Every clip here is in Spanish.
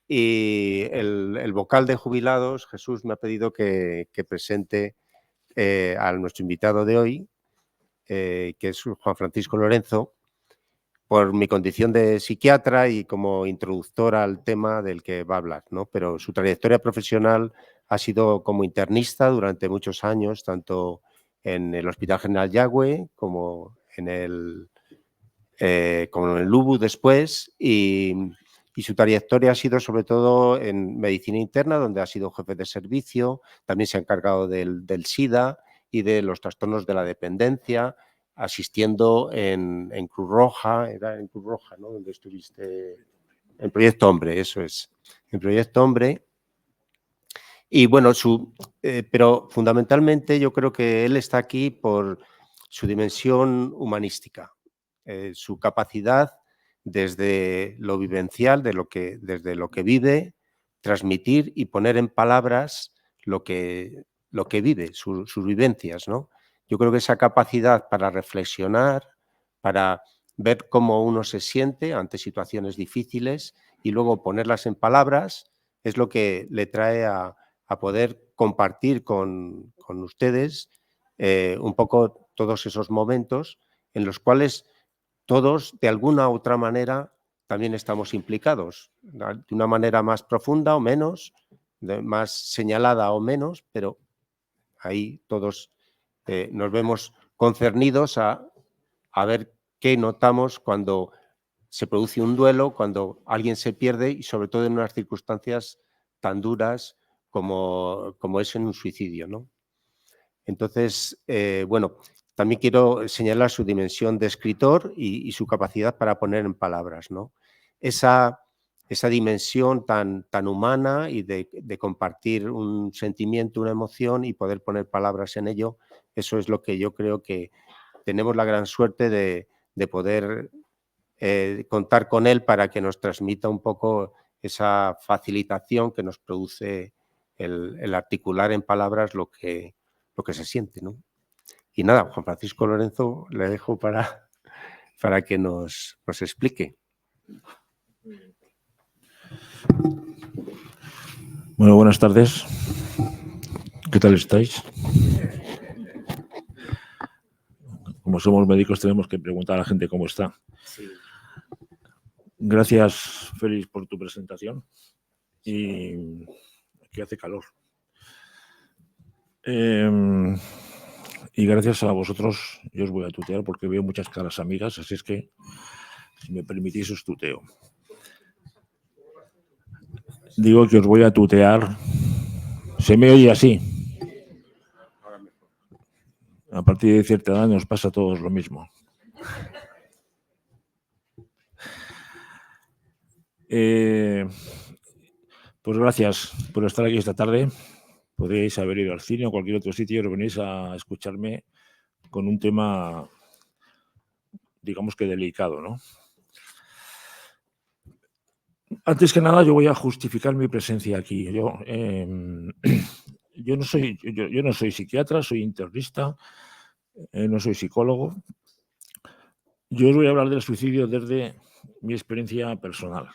y el vocal de jubilados, Jesús, me ha pedido que presente a nuestro invitado de hoy, que es Juan Francisco Lorenzo, por mi condición de psiquiatra y como introductor al tema del que va a hablar, ¿no? Pero su trayectoria profesional ha sido como internista durante muchos años, tanto en el Hospital General Yagüe como en el Lubu después, y su trayectoria ha sido sobre todo en medicina interna, donde ha sido jefe de servicio, también se ha encargado del SIDA y de los trastornos de la dependencia, asistiendo en Cruz Roja, era en Cruz Roja, ¿no? Donde estuviste, en Proyecto Hombre, eso es, en Proyecto Hombre. Y bueno, pero fundamentalmente yo creo que él está aquí por su dimensión humanística, su capacidad desde lo vivencial, desde lo que vive, transmitir y poner en palabras lo que vive, sus vivencias, ¿no? Yo creo que esa capacidad para reflexionar, para ver cómo uno se siente ante situaciones difíciles y luego ponerlas en palabras es lo que le trae a poder compartir con ustedes un poco todos esos momentos en los cuales todos, de alguna u otra manera, también estamos implicados, de una manera más profunda o menos, más señalada o menos, pero ahí todos nos vemos concernidos a ver qué notamos cuando se produce un duelo, cuando alguien se pierde y sobre todo en unas circunstancias tan duras como es en un suicidio, ¿no? Entonces, bueno, también quiero señalar su dimensión de escritor y su capacidad para poner en palabras, ¿no? Esa dimensión tan humana y de compartir un sentimiento, una emoción y poder poner palabras en ello, eso es lo que yo creo que tenemos la gran suerte de poder contar con él para que nos transmita un poco esa facilitación que nos produce el articular en palabras lo que se siente, ¿no? Y nada, Juan Francisco Lorenzo, le dejo para que nos explique. Bueno, buenas tardes. ¿Qué tal estáis? Como somos médicos tenemos que preguntar a la gente cómo está. Sí. Gracias, Félix, por tu presentación. Y aquí hace calor. Y gracias a vosotros, yo os voy a tutear porque veo muchas caras amigas, así es que, si me permitís, os tuteo. Digo que os voy a tutear. ¿Se me oye así? A partir de cierta edad nos pasa a todos lo mismo. Pues gracias por estar aquí esta tarde. Podríais haber ido al cine o cualquier otro sitio y os venís a escucharme con un tema, digamos que delicado, ¿no? Antes que nada, yo voy a justificar mi presencia aquí. Yo no soy psiquiatra, soy internista, no soy psicólogo. Yo os voy a hablar del suicidio desde mi experiencia personal.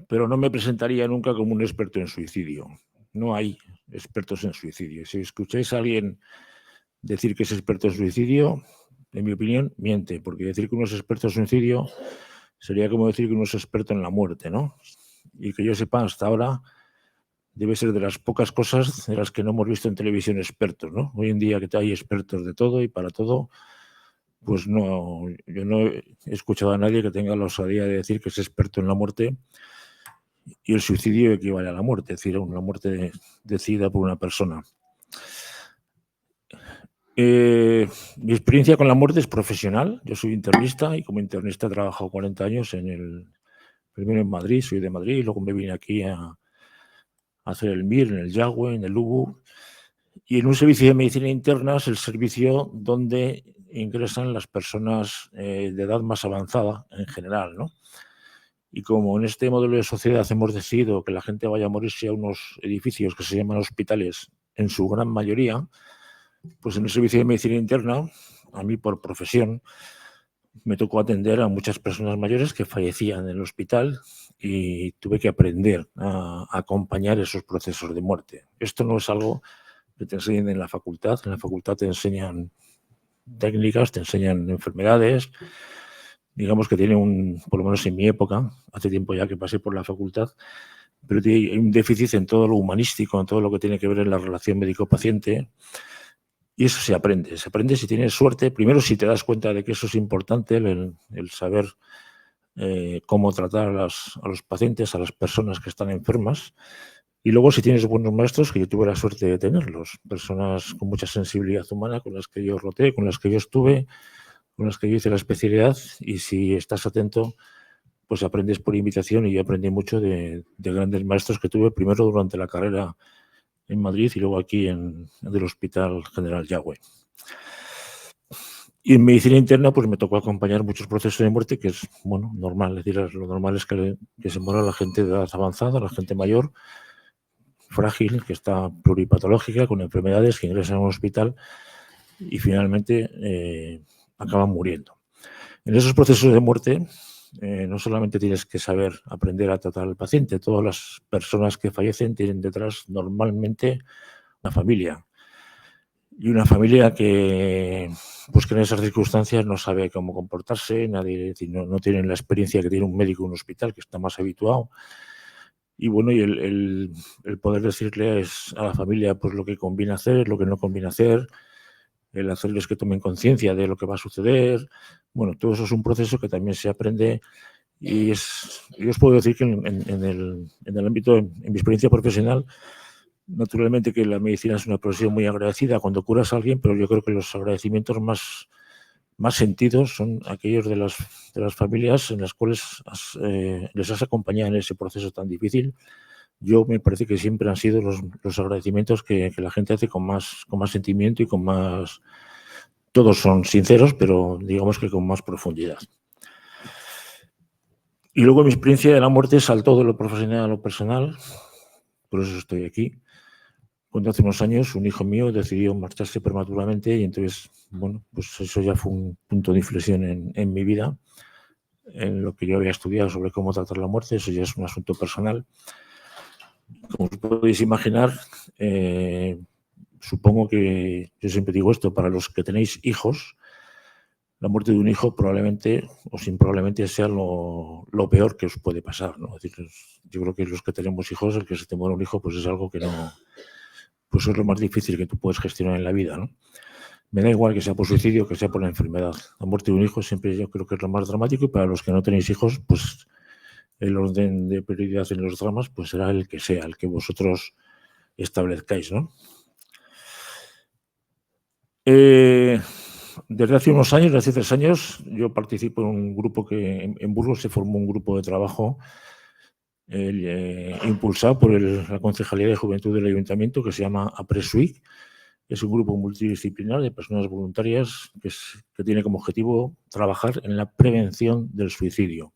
Pero no me presentaría nunca como un experto en suicidio. No hay expertos en suicidio. Si escucháis a alguien decir que es experto en suicidio, en mi opinión, miente, porque decir que uno es experto en suicidio sería como decir que uno es experto en la muerte, ¿no? Y que yo sepa, hasta ahora debe ser de las pocas cosas de las que no hemos visto en televisión expertos, ¿no? Hoy en día que hay expertos de todo y para todo, pues no, yo no he escuchado a nadie que tenga la osadía de decir que es experto en la muerte, y el suicidio equivale a la muerte, es decir, a una muerte decidida por una persona. Mi experiencia con la muerte es profesional. Yo soy internista y como internista he trabajado 40 años primero en Madrid, soy de Madrid, y luego me vine aquí a hacer el MIR en el Yagüe, en el Lubu, y en un servicio de medicina interna es el servicio donde ingresan las personas de edad más avanzada en general, ¿no? Y como en este modelo de sociedad hemos decidido que la gente vaya a morirse a unos edificios que se llaman hospitales, en su gran mayoría, pues en el servicio de medicina interna, a mí por profesión, me tocó atender a muchas personas mayores que fallecían en el hospital y tuve que aprender a acompañar esos procesos de muerte. Esto no es algo que te enseñen en la facultad. En la facultad te enseñan técnicas, te enseñan enfermedades. Digamos que tiene por lo menos en mi época, hace tiempo ya que pasé por la facultad, pero hay un déficit en todo lo humanístico, en todo lo que tiene que ver en la relación médico-paciente. Y eso se aprende si tienes suerte. Primero, si te das cuenta de que eso es importante, el saber cómo tratar a los pacientes, a las personas que están enfermas. Y luego, si tienes buenos maestros, que yo tuve la suerte de tenerlos, personas con mucha sensibilidad humana, con las que yo roté, con las que yo estuve, con las que yo hice la especialidad, y si estás atento, pues aprendes por invitación, y yo aprendí mucho de grandes maestros que tuve, primero durante la carrera en Madrid y luego aquí en el Hospital General Yagüe. Y en medicina interna, pues me tocó acompañar muchos procesos de muerte, que es, bueno, normal. Es decir, lo normal es que se muera la gente de edad avanzada, la gente mayor, frágil, que está pluripatológica, con enfermedades, que ingresan a un hospital y finalmente acaban muriendo. En esos procesos de muerte, no solamente tienes que saber aprender a tratar al paciente, todas las personas que fallecen tienen detrás normalmente una familia. Y una familia que en esas circunstancias no sabe cómo comportarse, nadie, no tienen la experiencia que tiene un médico en un hospital, que está más habituado. Y bueno, y el poder decirle a la familia pues lo que conviene hacer, lo que no conviene hacer, el hacerles que tomen conciencia de lo que va a suceder. Bueno, todo eso es un proceso que también se aprende, y yo os puedo decir que en el ámbito, en mi experiencia profesional, naturalmente que la medicina es una profesión muy agradecida cuando curas a alguien, pero yo creo que los agradecimientos más sentidos son aquellos de las familias en las cuales les has acompañado en ese proceso tan difícil. Yo me parece que siempre han sido los agradecimientos que la gente hace con más sentimiento y con más... Todos son sinceros, pero digamos que con más profundidad. Y luego mi experiencia de la muerte saltó de lo profesional a lo personal, por eso estoy aquí. Cuando hace unos años un hijo mío decidió marcharse prematuramente, y entonces, bueno, pues eso ya fue un punto de inflexión en mi vida, en lo que yo había estudiado sobre cómo tratar la muerte. Eso ya es un asunto personal. Como os podéis imaginar, supongo que yo siempre digo esto, para los que tenéis hijos, la muerte de un hijo probablemente o sin probablemente sea lo peor que os puede pasar, ¿no? Es decir, yo creo que los que tenemos hijos, el que se te muera un hijo, pues es algo que no... Pues es lo más difícil que tú puedes gestionar en la vida, ¿no? Me da igual que sea por suicidio, que sea por la enfermedad. La muerte de un hijo siempre yo creo que es lo más dramático, y para los que no tenéis hijos, pues el orden de prioridad en los dramas pues será el que sea, el que vosotros establezcáis, ¿no? Desde hace unos años, desde hace 3 años, yo participo en un grupo que en Burgos se formó un grupo de trabajo impulsado por la Concejalía de Juventud del Ayuntamiento, que se llama APRESUIC. Es un grupo multidisciplinar de personas voluntarias que tiene como objetivo trabajar en la prevención del suicidio.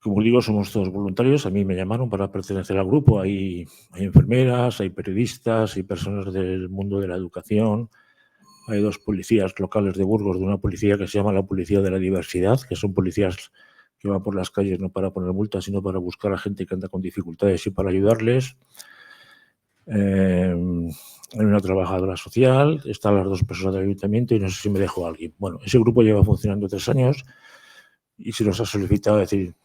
Como digo, somos todos voluntarios. A mí me llamaron para pertenecer al grupo. Hay enfermeras, hay periodistas, hay personas del mundo de la educación. Hay 2 policías locales de Burgos, de una policía que se llama la Policía de la Diversidad, que son policías que van por las calles no para poner multas, sino para buscar a gente que anda con dificultades y para ayudarles. Hay una trabajadora social, están las 2 personas del ayuntamiento, y no sé si me dejo a alguien. Bueno, ese grupo lleva funcionando 3 años y se nos ha solicitado, es decir,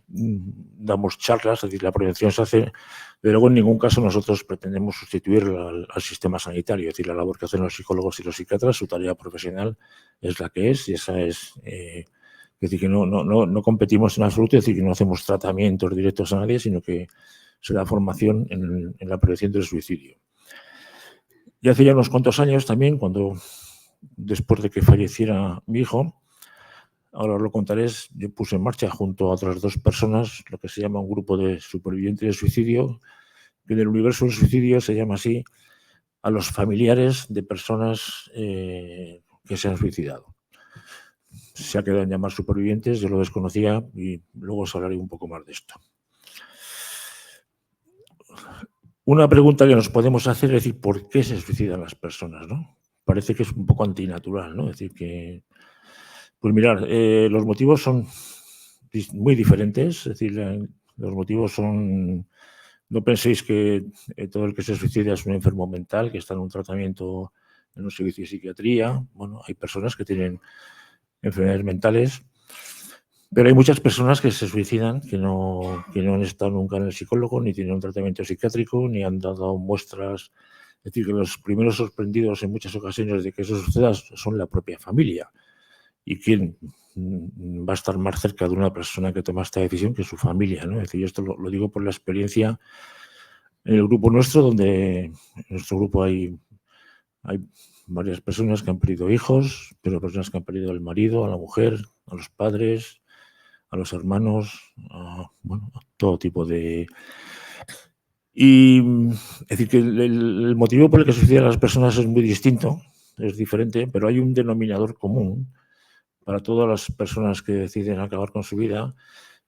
damos charlas, es decir, la prevención se hace, pero luego en ningún caso nosotros pretendemos sustituir al sistema sanitario. Es decir, la labor que hacen los psicólogos y los psiquiatras, su tarea profesional es la que es, y esa es decir, que no competimos en absoluto, es decir, que no hacemos tratamientos directos a nadie, sino que se da formación en la prevención del suicidio. Y hace ya unos cuantos años también, después de que falleciera mi hijo, ahora os lo contaré, yo puse en marcha junto a otras 2 personas lo que se llama un grupo de supervivientes de suicidio, que en el universo del suicidio se llama así a los familiares de personas que se han suicidado. Se ha quedado en llamar supervivientes, yo lo desconocía, y luego os hablaré un poco más de esto. Una pregunta que nos podemos hacer es decir, ¿por qué se suicidan las personas, no? Parece que es un poco antinatural, ¿no? Es decir, que Pues mirar, los motivos son muy diferentes, es decir, los motivos son... No penséis que todo el que se suicida es un enfermo mental, que está en un tratamiento en un servicio de psiquiatría. Bueno, hay personas que tienen enfermedades mentales, pero hay muchas personas que se suicidan que no han estado nunca en el psicólogo, ni tienen un tratamiento psiquiátrico, ni han dado muestras. Es decir, que los primeros sorprendidos en muchas ocasiones de que eso suceda son la propia familia. ¿Y quién va a estar más cerca de una persona que toma esta decisión que su familia, ¿no? Es decir, esto lo digo por la experiencia en el grupo nuestro, donde en nuestro grupo hay varias personas que han perdido hijos, pero personas que han perdido al marido, a la mujer, a los padres, a los hermanos, a todo tipo de... Y es decir, que el motivo por el que se suicidan las personas es muy distinto, es diferente, pero hay un denominador común para todas las personas que deciden acabar con su vida,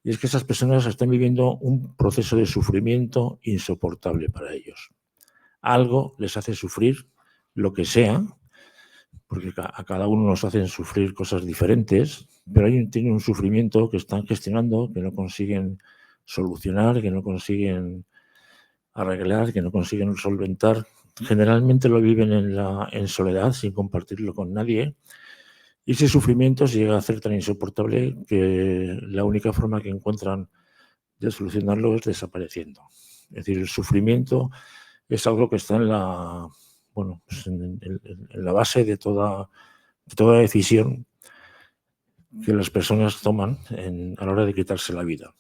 y es que esas personas están viviendo un proceso de sufrimiento insoportable para ellos. Algo les hace sufrir, lo que sea, porque a cada uno nos hacen sufrir cosas diferentes, pero tienen un sufrimiento que están gestionando, que no consiguen solucionar, que no consiguen arreglar, que no consiguen solventar. Generalmente lo viven en soledad, sin compartirlo con nadie. Y ese sufrimiento se llega a hacer tan insoportable que la única forma que encuentran de solucionarlo es desapareciendo. Es decir, el sufrimiento es algo que está en la base de toda decisión que las personas toman a la hora de quitarse la vida.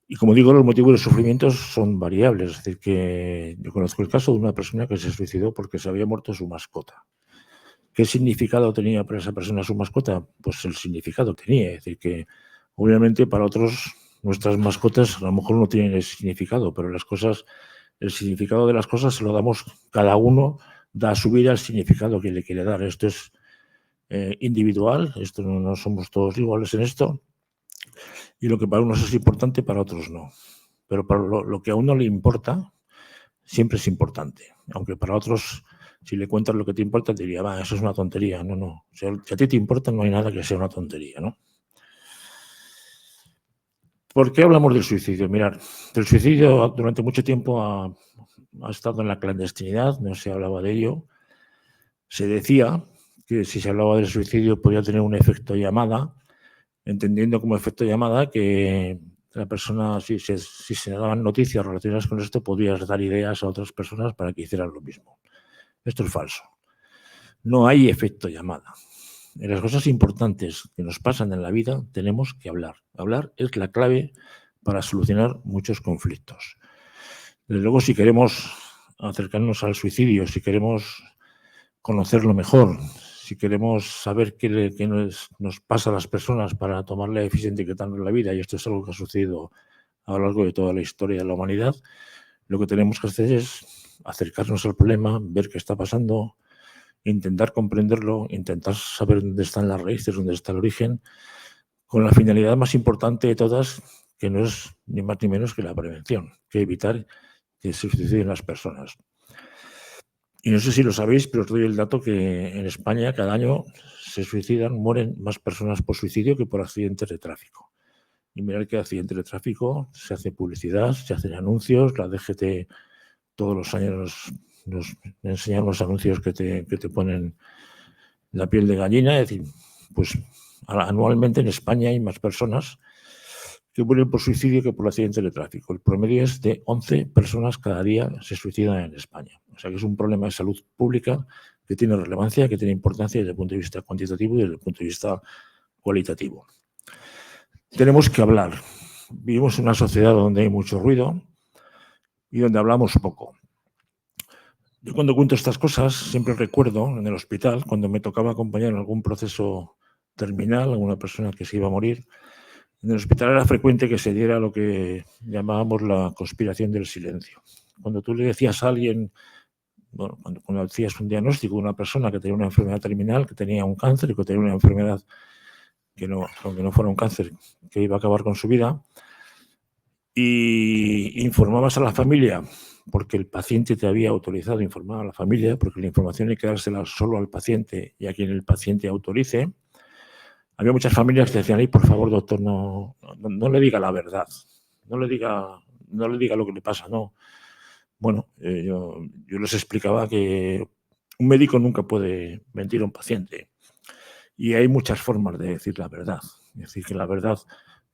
Y como digo, los motivos de sufrimiento son variables. Es decir, que yo conozco el caso de una persona que se suicidó porque se había muerto su mascota. ¿Qué significado tenía para esa persona su mascota? Pues el significado tenía. Es decir, que obviamente para otros nuestras mascotas a lo mejor no tienen ese significado, pero el significado de las cosas se lo damos, cada uno da a su vida el significado que le quiere dar. Esto es individual, esto no somos todos iguales en esto, y lo que para unos es importante, para otros no. Pero para lo que a uno le importa, siempre es importante. Aunque para otros, si le cuentas lo que te importa, te diría, eso es una tontería. No. Si a ti te importa, no hay nada que sea una tontería, ¿no? ¿Por qué hablamos del suicidio? Mirad, el suicidio durante mucho tiempo ha estado en la clandestinidad, no se hablaba de ello. Se decía que si se hablaba del suicidio podía tener un efecto llamada, entendiendo como efecto llamada que la persona, si se daban noticias relacionadas con esto, podías dar ideas a otras personas para que hicieran lo mismo. Esto es falso. No hay efecto llamada. En las cosas importantes que nos pasan en la vida tenemos que hablar. Hablar es la clave para solucionar muchos conflictos. Desde luego, si queremos acercarnos al suicidio, si queremos conocerlo mejor, si queremos saber qué nos pasa a las personas para tomar la decisión de quitarnos la vida, y esto es algo que ha sucedido a lo largo de toda la historia de la humanidad, lo que tenemos que hacer es acercarnos al problema, ver qué está pasando, intentar comprenderlo, intentar saber dónde están las raíces, dónde está el origen, con la finalidad más importante de todas, que no es ni más ni menos que la prevención, que evitar que se suiciden las personas. Y no sé si lo sabéis, pero os doy el dato que en España cada año mueren más personas por suicidio que por accidentes de tráfico. Y mirad que accidentes de tráfico, se hace publicidad, se hacen anuncios, la DGT todos los años nos enseñan los anuncios que te ponen la piel de gallina. Es decir, pues anualmente en España hay más personas que mueren por suicidio que por accidentes de tráfico. El promedio es de 11 personas cada día se suicidan en España. O sea que es un problema de salud pública que tiene relevancia, que tiene importancia desde el punto de vista cuantitativo y desde el punto de vista cualitativo. Tenemos que hablar. Vivimos en una sociedad donde hay mucho ruido y donde hablamos poco. Yo cuando cuento estas cosas siempre recuerdo en el hospital, cuando me tocaba acompañar en algún proceso terminal, alguna persona que se iba a morir, en el hospital era frecuente que se diera lo que llamábamos la conspiración del silencio. Cuando tú le decías a alguien, cuando hacías un diagnóstico de una persona que tenía una enfermedad terminal, que tenía un cáncer y que tenía una enfermedad que no, aunque no fuera un cáncer, que iba a acabar con su vida, y informabas a la familia, porque el paciente te había autorizado a informar a la familia, porque la información hay que dársela solo al paciente y a quien el paciente autorice. había muchas familias que decían, ay, por favor, doctor, no le diga la verdad, no le diga lo que le pasa, no. Bueno, yo les explicaba que un médico nunca puede mentir a un paciente y hay muchas formas de decir la verdad. Es decir, que la verdad,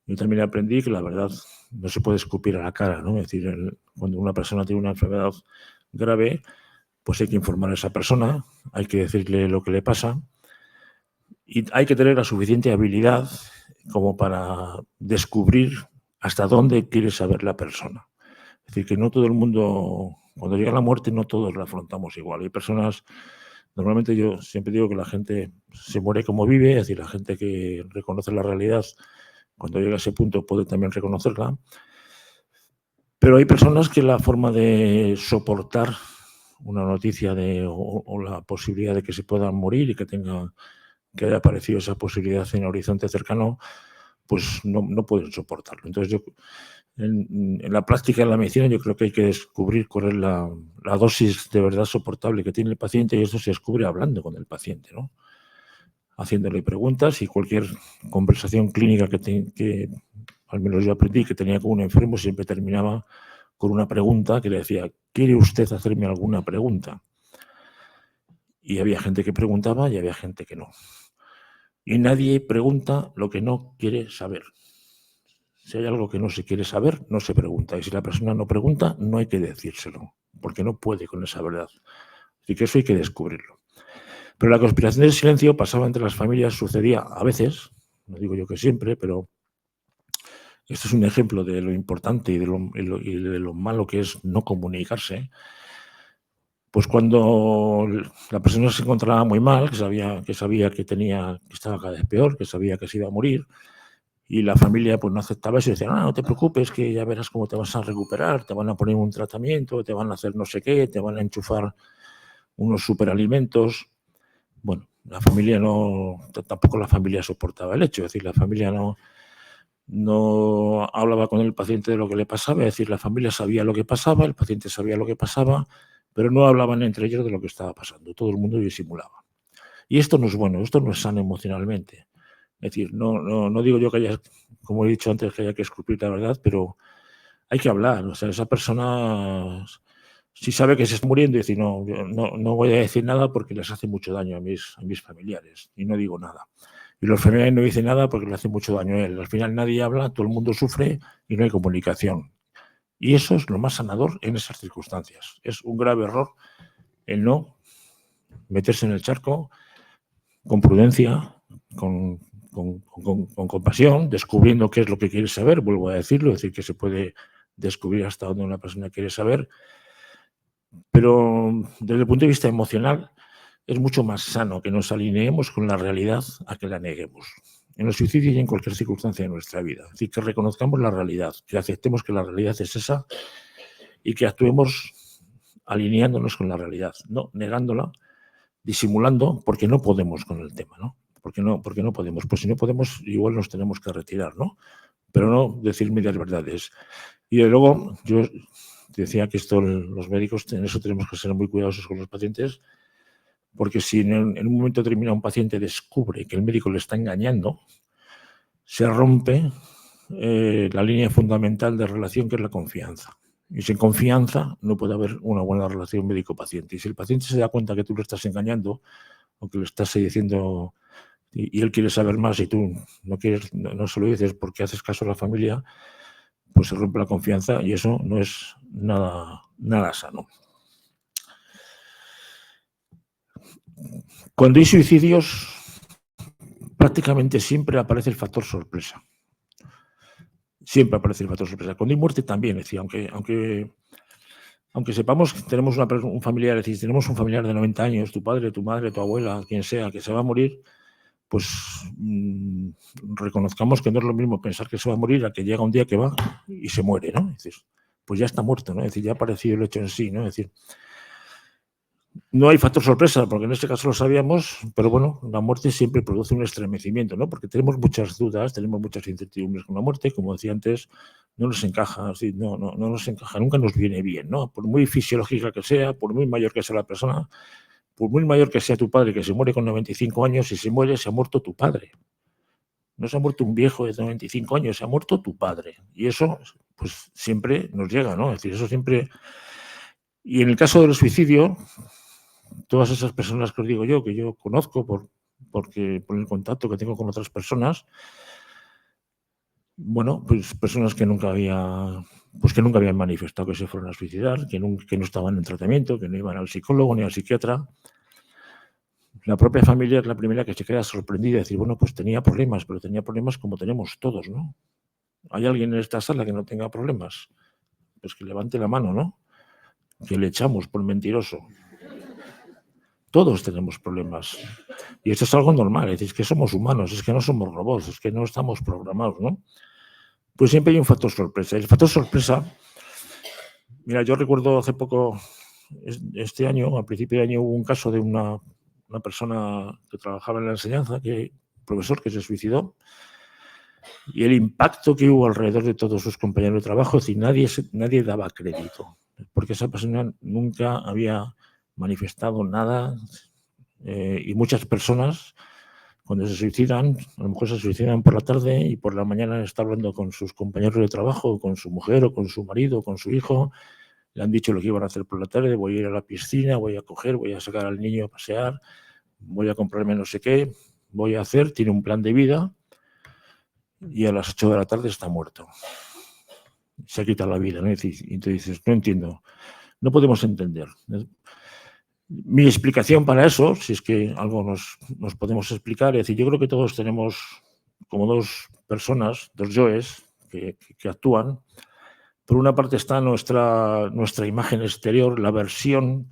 yo también aprendí que la verdad no se puede escupir a la cara, ¿no? Es decir, cuando una persona tiene una enfermedad grave, pues hay que informar a esa persona, hay que decirle lo que le pasa y hay que tener la suficiente habilidad como para descubrir hasta dónde quiere saber la persona. Es decir, que no todo el mundo, cuando llega la muerte, no todos la afrontamos igual. Hay personas, normalmente yo siempre digo que la gente se muere como vive, es decir, la gente que reconoce la realidad, cuando llega a ese punto puede también reconocerla. Pero hay personas que la forma de soportar una noticia o la posibilidad de que se puedan morir y que haya aparecido esa posibilidad en el horizonte cercano, pues no pueden soportarlo. Entonces yo en la práctica de la medicina yo creo que hay que descubrir cuál es la dosis de verdad soportable que tiene el paciente y eso se descubre hablando con el paciente, ¿no? Haciéndole preguntas y cualquier conversación clínica que al menos yo aprendí que tenía con un enfermo siempre terminaba con una pregunta que le decía, ¿quiere usted hacerme alguna pregunta? Y había gente que preguntaba y había gente que no. Y nadie pregunta lo que no quiere saber. Si hay algo que no se quiere saber, no se pregunta. Y si la persona no pregunta, no hay que decírselo, porque no puede con esa verdad. Así que eso hay que descubrirlo. Pero la conspiración del silencio pasaba entre las familias, sucedía a veces, no digo yo que siempre, pero esto es un ejemplo de lo importante y de lo malo que es no comunicarse. Pues cuando la persona se encontraba muy mal, que sabía que estaba cada vez peor, que sabía que se iba a morir, y la familia pues no aceptaba eso y decía, no te preocupes, que ya verás cómo te vas a recuperar, te van a poner un tratamiento, te van a hacer no sé qué, te van a enchufar unos superalimentos. Bueno, tampoco la familia soportaba el hecho, es decir, la familia no hablaba con el paciente de lo que le pasaba, es decir, la familia sabía lo que pasaba, el paciente sabía lo que pasaba, pero no hablaban entre ellos de lo que estaba pasando, todo el mundo disimulaba. Y esto no es bueno, esto no es sano emocionalmente. Es decir, no digo yo que haya, como he dicho antes, que haya que escupir la verdad, pero hay que hablar. O sea, esa persona, si sabe que se está muriendo, y decir, no voy a decir nada porque les hace mucho daño a mis familiares, y no digo nada. Y los familiares no dicen nada porque le hace mucho daño a él. Al final nadie habla, todo el mundo sufre y no hay comunicación. Y eso es lo más sanador en esas circunstancias. Es un grave error el no meterse en el charco con prudencia, con compasión, descubriendo qué es lo que quiere saber, vuelvo a decirlo, es decir, que se puede descubrir hasta dónde una persona quiere saber, pero desde el punto de vista emocional es mucho más sano que nos alineemos con la realidad a que la neguemos. En el suicidio y en cualquier circunstancia de nuestra vida. Es decir, que reconozcamos la realidad, que aceptemos que la realidad es esa y que actuemos alineándonos con la realidad, no negándola, disimulando, porque no podemos con el tema, ¿no? Porque no podemos. Pues si no podemos, igual nos tenemos que retirar, ¿no? Pero no decir medias verdades. Y de luego, yo decía que los médicos, en eso tenemos que ser muy cuidadosos con los pacientes, porque si en un momento determinado un paciente descubre que el médico le está engañando, se rompe la línea fundamental de relación, que es la confianza. Y sin confianza no puede haber una buena relación médico-paciente. Y si el paciente se da cuenta que tú lo estás engañando o que le estás diciendo y él quiere saber más y tú no se lo dices porque haces caso a la familia, pues se rompe la confianza y eso no es nada sano. Cuando hay suicidios, prácticamente siempre aparece el factor sorpresa. Siempre aparece el factor sorpresa. Cuando hay muerte también, es decir, aunque sepamos que tenemos un familiar, es decir, tenemos un familiar de 90 años, tu padre, tu madre, tu abuela, quien sea, que se va a morir, pues reconozcamos que no es lo mismo pensar que se va a morir a que llega un día que va y se muere, ¿no? Es decir, pues ya está muerto, ¿no? Es decir, ya ha aparecido el hecho en sí, ¿no? Es decir, no hay factor sorpresa, porque en este caso lo sabíamos, pero bueno, la muerte siempre produce un estremecimiento, ¿no? Porque tenemos muchas dudas, tenemos muchas incertidumbres con la muerte, como decía antes, no nos encaja, ¿sí? no nos encaja, nunca nos viene bien, ¿no? Por muy fisiológica que sea, por muy mayor que sea la persona, por muy mayor que sea tu padre, que se muere con 95 años, si se muere, se ha muerto tu padre. no se ha muerto un viejo de 95 años, se ha muerto tu padre. Y eso, pues siempre nos llega, ¿no? Es decir, eso siempre... Y en el caso del suicidio, todas esas personas que os digo yo, que yo conozco por el contacto que tengo con otras personas, bueno, pues personas que nunca habían manifestado que se fueron a suicidar, que no estaban en tratamiento, que no iban al psicólogo ni al psiquiatra. La propia familia es la primera que se queda sorprendida y decir, bueno, pues tenía problemas, pero tenía problemas como tenemos todos, ¿no? ¿Hay alguien en esta sala que no tenga problemas? Pues que levante la mano, ¿no? Que le echamos por mentiroso. Todos tenemos problemas. Y eso es algo normal, es decir, es que somos humanos, es que no somos robots, es que no estamos programados, ¿no? Pues siempre hay un factor sorpresa. El factor sorpresa, mira, yo recuerdo hace poco, este año, a principio de año, hubo un caso de una persona que trabajaba en la enseñanza, profesor que se suicidó, y el impacto que hubo alrededor de todos sus compañeros de trabajo, es decir, nadie daba crédito, porque esa persona nunca había manifestado nada, y muchas personas, cuando se suicidan, a lo mejor se suicidan por la tarde y por la mañana está hablando con sus compañeros de trabajo, con su mujer o con su marido o con su hijo, le han dicho lo que iban a hacer por la tarde, voy a ir a la piscina, voy a sacar al niño a pasear, voy a comprarme no sé qué, voy a hacer, tiene un plan de vida y a las 8 de la tarde está muerto. Se ha quitado la vida, ¿no? Y entonces dices, no entiendo, no podemos entender. Mi explicación para eso, si es que algo nos podemos explicar, es decir, yo creo que todos tenemos como dos personas, dos yoes que actúan. Por una parte está nuestra imagen exterior, la versión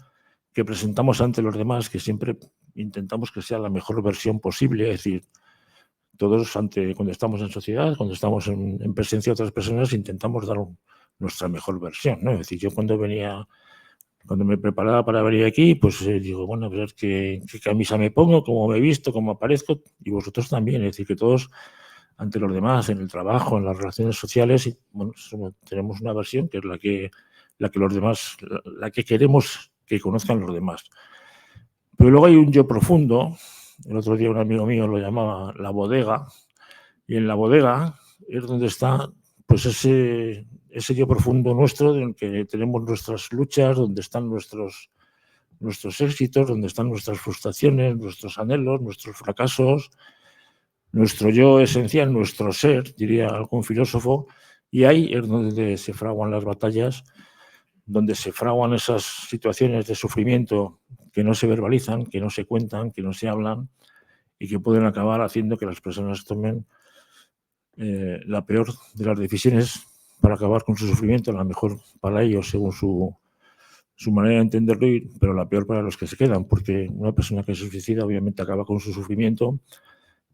que presentamos ante los demás, que siempre intentamos que sea la mejor versión posible, es decir, todos cuando estamos en sociedad, cuando estamos en presencia de otras personas, intentamos dar nuestra mejor versión, ¿no? Es decir, yo cuando me preparaba para venir aquí, pues digo, bueno, a ver qué camisa me pongo, cómo me visto, cómo aparezco, y vosotros también, es decir, que todos ante los demás, en el trabajo, en las relaciones sociales, y, bueno, tenemos una versión que es la que los demás, la que queremos que conozcan los demás. Pero luego hay un yo profundo, el otro día un amigo mío lo llamaba la bodega, y en la bodega es donde está pues ese yo profundo nuestro, en el que tenemos nuestras luchas, donde están nuestros éxitos, donde están nuestras frustraciones, nuestros anhelos, nuestros fracasos, nuestro yo esencial, nuestro ser, diría algún filósofo, y ahí es donde se fraguan las batallas, donde se fraguan esas situaciones de sufrimiento que no se verbalizan, que no se cuentan, que no se hablan y que pueden acabar haciendo que las personas tomen la peor de las decisiones para acabar con su sufrimiento, la mejor para ellos según su manera de entenderlo, pero la peor para los que se quedan, porque una persona que se suicida obviamente acaba con su sufrimiento,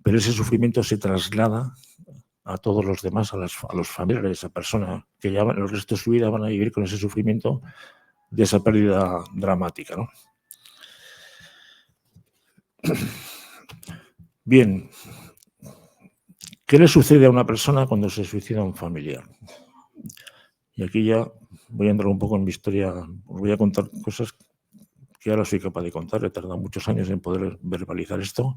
pero ese sufrimiento se traslada a todos los demás, a los familiares de esa persona, que ya el resto de su vida van a vivir con ese sufrimiento de esa pérdida dramática, ¿no? Bien, ¿qué le sucede a una persona cuando se suicida un familiar? Y aquí ya voy a entrar un poco en mi historia, os voy a contar cosas que ahora soy capaz de contar, he tardado muchos años en poder verbalizar esto.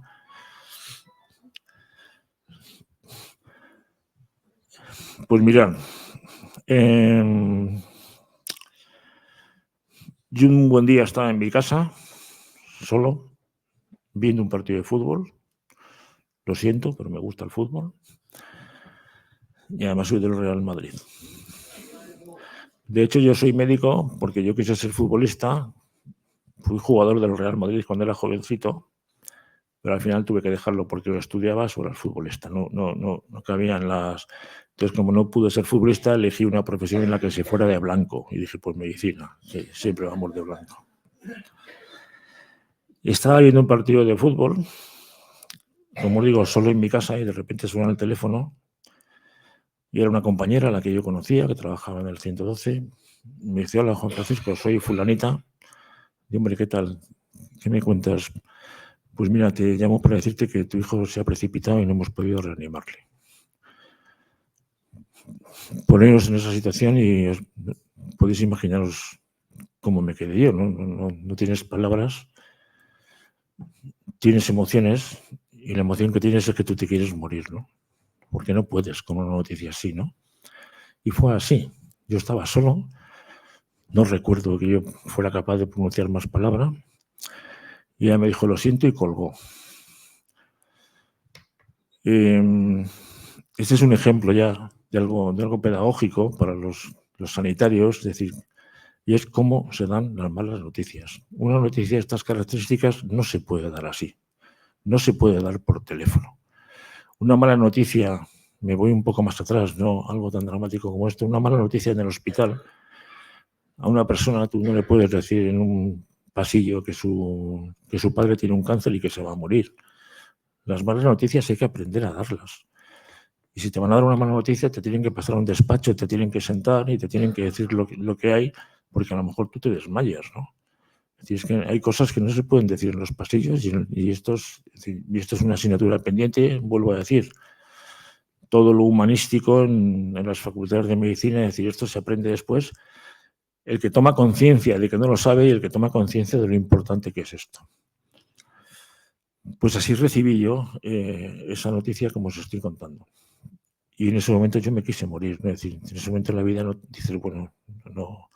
Pues mirad, yo un buen día estaba en mi casa, solo, viendo un partido de fútbol. Lo siento, pero me gusta el fútbol. Y además soy del Real Madrid. De hecho, yo soy médico porque yo quise ser futbolista. Fui jugador del Real Madrid cuando era jovencito, pero al final tuve que dejarlo porque lo estudiaba sobre el futbolista. No cabían las... Entonces, como no pude ser futbolista, elegí una profesión en la que se fuera de blanco. Y dije, pues medicina, que siempre vamos de blanco. Estaba viendo un partido de fútbol, como os digo, solo en mi casa, y de repente suena el teléfono. Y era una compañera a la que yo conocía, que trabajaba en el 112. Me dice, hola, Juan Francisco, soy fulanita. Y, hombre, ¿qué tal? ¿Qué me cuentas? Pues mira, te llamo para decirte que tu hijo se ha precipitado y no hemos podido reanimarle. Poneros en esa situación y podéis imaginaros cómo me quedé yo, ¿no? No tienes palabras, tienes emociones y la emoción que tienes es que tú te quieres morir, ¿no? porque no puedes con una noticia así, ¿no? Y fue así. Yo estaba solo, no recuerdo que yo fuera capaz de pronunciar más palabras, y ella me dijo, lo siento, y colgó. Este es un ejemplo ya de algo pedagógico para los sanitarios, es decir, y es cómo se dan las malas noticias. Una noticia de estas características no se puede dar así, no se puede dar por teléfono. Una mala noticia, me voy un poco más atrás, no algo tan dramático como esto, una mala noticia en el hospital, a una persona tú no le puedes decir en un pasillo que su padre tiene un cáncer y que se va a morir. Las malas noticias hay que aprender a darlas. Y si te van a dar una mala noticia, te tienen que pasar a un despacho, te tienen que sentar y te tienen que decir lo que hay, porque a lo mejor tú te desmayas, ¿no? Es decir, es que hay cosas que no se pueden decir en los pasillos y esto es una asignatura pendiente, vuelvo a decir. Todo lo humanístico en las facultades de medicina, es decir, esto se aprende después. El que toma conciencia de que no lo sabe y el que toma conciencia de lo importante que es esto. Pues así recibí yo esa noticia como os estoy contando. Y en ese momento yo me quise morir, ¿no? Es decir, en ese momento en la vida no dices, bueno, no,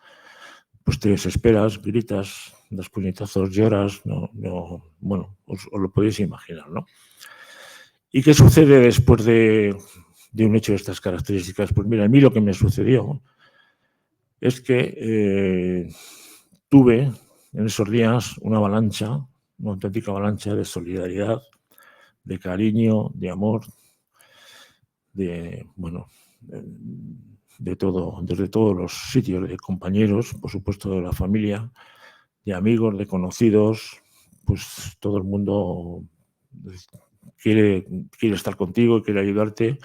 pues te desesperas, gritas, das puñetazos, lloras, bueno, os lo podéis imaginar, ¿no? ¿Y qué sucede después de un hecho de estas características? Pues mira, a mí lo que me sucedió es que tuve en esos días una auténtica avalancha de solidaridad, de cariño, de amor, de todo, desde todos los sitios, de compañeros, por supuesto de la familia, de amigos, de conocidos, pues todo el mundo quiere estar contigo, quiere ayudarte.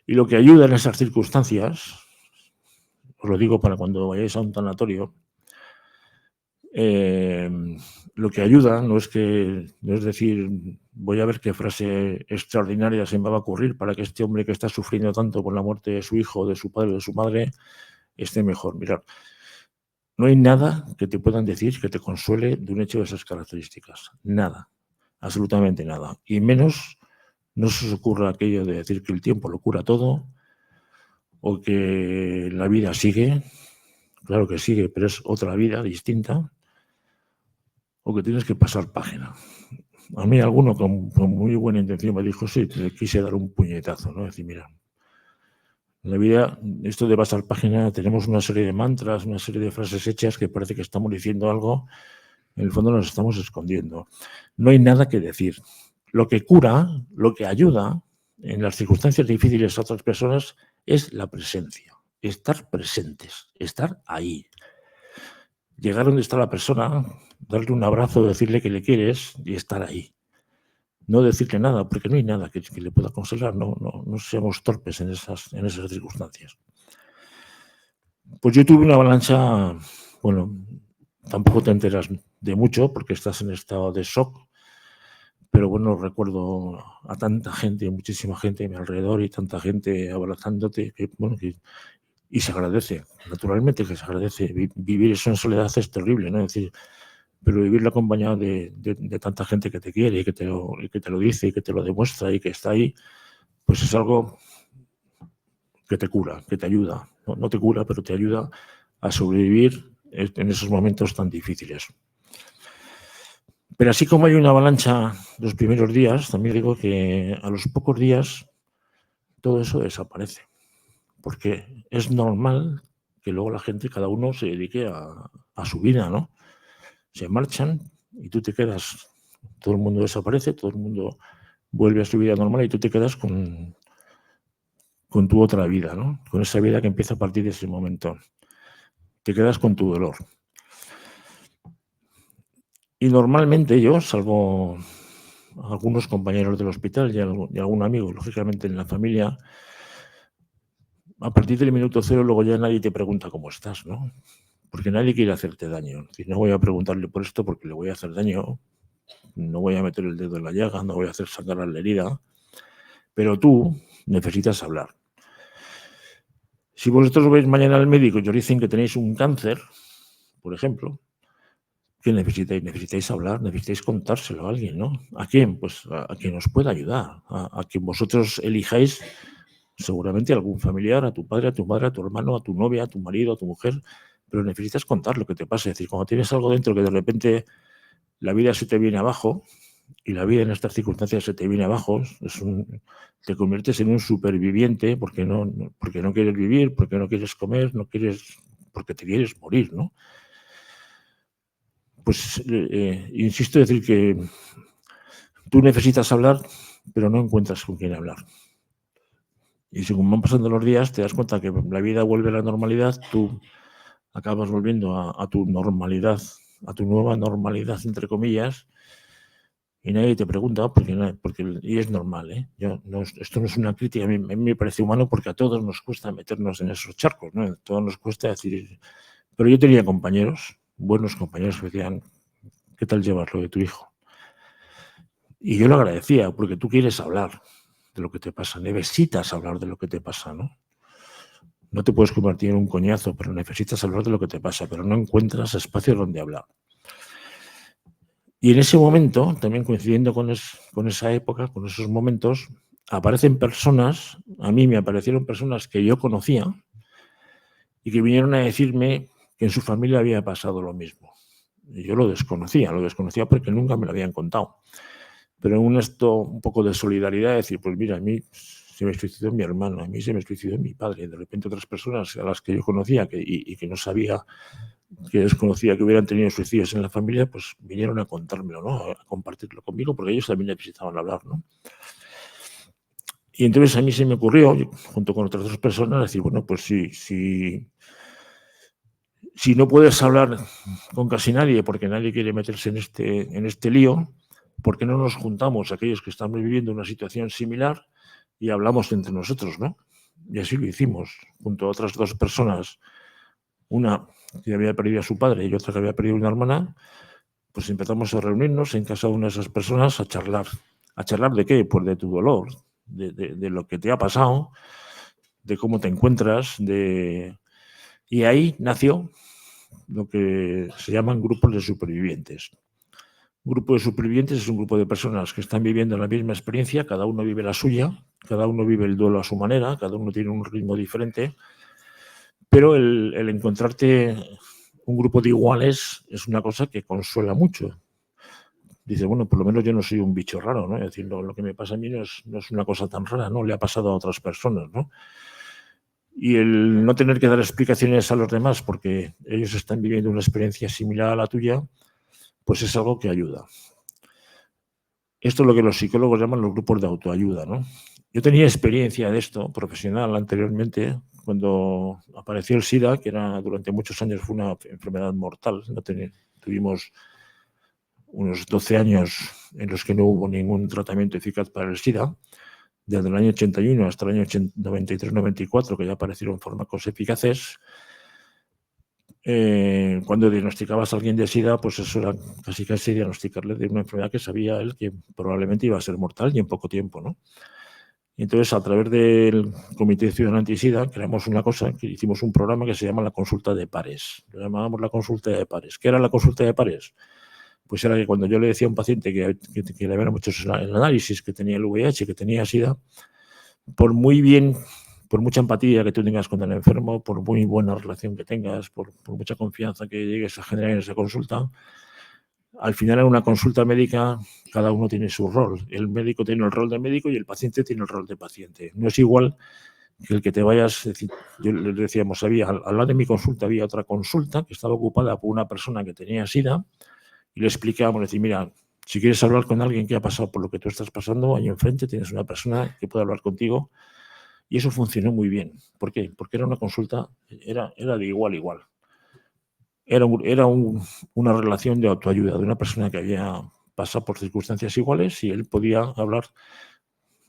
Y lo que ayuda en esas circunstancias, os lo digo para cuando vayáis a un tanatorio, lo que ayuda no es decir, voy a ver qué frase extraordinaria se me va a ocurrir para que este hombre que está sufriendo tanto por la muerte de su hijo, de su padre, de su madre, esté mejor. Mirad, no hay nada que te puedan decir que te consuele de un hecho de esas características. Nada, absolutamente nada. Y menos no se os ocurra aquello de decir que el tiempo lo cura todo o que la vida sigue. Claro que sigue, pero es otra vida distinta. O que tienes que pasar página. A mí alguno con muy buena intención me dijo, sí, te quise dar un puñetazo, ¿no? Es decir, mira, en la vida, esto de pasar página, tenemos una serie de mantras, una serie de frases hechas que parece que estamos diciendo algo, en el fondo nos estamos escondiendo. No hay nada que decir. Lo que cura, lo que ayuda en las circunstancias difíciles a otras personas es la presencia, estar presentes, estar ahí. Llegar donde está la persona, darle un abrazo, decirle que le quieres y estar ahí. No decirle nada, porque no hay nada que le pueda consolar, no seamos torpes en esas circunstancias. Pues yo tuve una avalancha, bueno, tampoco te enteras de mucho porque estás en estado de shock, pero bueno, recuerdo a tanta gente, muchísima gente a mi alrededor y tanta gente abrazándote, y se agradece, naturalmente que se agradece. Vivir eso en soledad es terrible, ¿no? Es decir, pero vivirlo acompañado de tanta gente que te quiere y que te lo dice y que te lo demuestra y que está ahí, pues es algo que te cura, que te ayuda. No te cura, pero te ayuda a sobrevivir en esos momentos tan difíciles. Pero así como hay una avalancha los primeros días, también digo que a los pocos días todo eso desaparece. Porque es normal que luego la gente, cada uno se dedique a su vida, ¿no? Se marchan y tú te quedas, todo el mundo desaparece, todo el mundo vuelve a su vida normal y tú te quedas con tu otra vida, ¿no? Con esa vida que empieza a partir de ese momento. Te quedas con tu dolor. Y normalmente yo, salvo algunos compañeros del hospital y algún amigo, lógicamente en la familia, a partir del minuto cero luego ya nadie te pregunta cómo estás, ¿no? Porque nadie quiere hacerte daño. Es decir, no voy a preguntarle por esto porque le voy a hacer daño, no voy a meter el dedo en la llaga, no voy a hacer sangrar la herida, pero tú necesitas hablar. Si vosotros vais mañana al médico y os dicen que tenéis un cáncer, por ejemplo, ¿Qué necesitáis? Necesitáis hablar, necesitáis contárselo a alguien, ¿no? ¿A quién? Pues a quien os pueda ayudar, a quien vosotros elijáis, seguramente a algún familiar, a tu padre, a tu madre, a tu hermano, a tu novia, a tu marido, a tu mujer, pero necesitas contar lo que te pasa. Es decir, cuando tienes algo dentro que de repente la vida se te viene abajo, y la vida en estas circunstancias se te viene abajo, te conviertes en un superviviente porque no quieres vivir, porque no quieres comer, porque te quieres morir, ¿no? Pues insisto en decir que tú necesitas hablar, pero no encuentras con quién hablar. Y según van pasando los días, te das cuenta que la vida vuelve a la normalidad, tú acabas volviendo a tu normalidad, a tu nueva normalidad, entre comillas, y nadie te pregunta, y es normal, ¿eh? Esto no es una crítica, a mí me parece humano porque a todos nos cuesta meternos en esos charcos, ¿no? A todos nos cuesta decir... Pero yo tenía compañeros, buenos compañeros, que decían, ¿qué tal llevas lo de tu hijo? Y yo lo agradecía, porque tú quieres hablar de lo que te pasa, necesitas hablar de lo que te pasa, ¿no? No te puedes convertir en un coñazo, pero necesitas hablar de lo que te pasa, pero no encuentras espacios donde hablar. Y en ese momento, también coincidiendo con esa época, con esos momentos, aparecen personas, a mí me aparecieron personas que yo conocía y que vinieron a decirme que en su familia había pasado lo mismo. Y yo lo desconocía porque nunca me lo habían contado. Pero en un poco de solidaridad, decir, pues mira, a mí se me suicidó mi hermano, a mí se me suicidó mi padre. De repente otras personas a las que yo conocía y que no sabía, que desconocía que hubieran tenido suicidios en la familia, pues vinieron a contármelo, ¿no? A compartirlo conmigo, porque ellos también necesitaban hablar, ¿no? Y entonces a mí se me ocurrió, junto con otras dos personas, decir, bueno, pues si no puedes hablar con casi nadie, porque nadie quiere meterse en este lío, ¿por qué no nos juntamos aquellos que estamos viviendo una situación similar y hablamos entre nosotros, ¿no? Y así lo hicimos, junto a otras dos personas, una que había perdido a su padre y otra que había perdido una hermana, pues empezamos a reunirnos en casa de una de esas personas a charlar. ¿A charlar de qué? Pues de tu dolor, de lo que te ha pasado, de cómo te encuentras, y ahí nació lo que se llaman grupos de supervivientes. Un grupo de supervivientes es un grupo de personas que están viviendo la misma experiencia, cada uno vive la suya, cada uno vive el duelo a su manera, cada uno tiene un ritmo diferente, pero el encontrarte un grupo de iguales es una cosa que consuela mucho. Dice, bueno, por lo menos yo no soy un bicho raro, ¿no? Es decir, lo que me pasa a mí no es una cosa tan rara, ¿no? Le ha pasado a otras personas, ¿no? Y el no tener que dar explicaciones a los demás porque ellos están viviendo una experiencia similar a la tuya, pues es algo que ayuda. Esto es lo que los psicólogos llaman los grupos de autoayuda, ¿no? Yo tenía experiencia de esto profesional anteriormente, cuando apareció el SIDA, que durante muchos años fue una enfermedad mortal. Tuvimos unos 12 años en los que no hubo ningún tratamiento eficaz para el SIDA, desde el año 81 hasta el año 93-94, que ya aparecieron fármacos eficaces. Cuando diagnosticabas a alguien de SIDA, pues eso era casi diagnosticarle de una enfermedad que sabía él que probablemente iba a ser mortal y en poco tiempo, ¿no? Y entonces, a través del Comité Ciudadano Anti-SIDA, creamos una cosa, que hicimos un programa que se llama la consulta de pares. Lo llamábamos la consulta de pares. ¿Qué era la consulta de pares? Pues era que cuando yo le decía a un paciente que le habían hecho el análisis, que tenía el VIH, que tenía SIDA, por mucha empatía que tú tengas con el enfermo, por muy buena relación que tengas, por mucha confianza que llegues a generar en esa consulta, al final en una consulta médica cada uno tiene su rol. El médico tiene el rol de médico y el paciente tiene el rol de paciente. No es igual que el que te vayas, es decir, yo les decíamos, al lado de mi consulta había otra consulta que estaba ocupada por una persona que tenía SIDA y le explicábamos, decir, mira, si quieres hablar con alguien que ha pasado por lo que tú estás pasando, ahí enfrente tienes una persona que puede hablar contigo. Y eso funcionó muy bien. ¿Por qué? Porque era una consulta, era de igual a igual. Era una relación de autoayuda de una persona que había pasado por circunstancias iguales y él podía hablar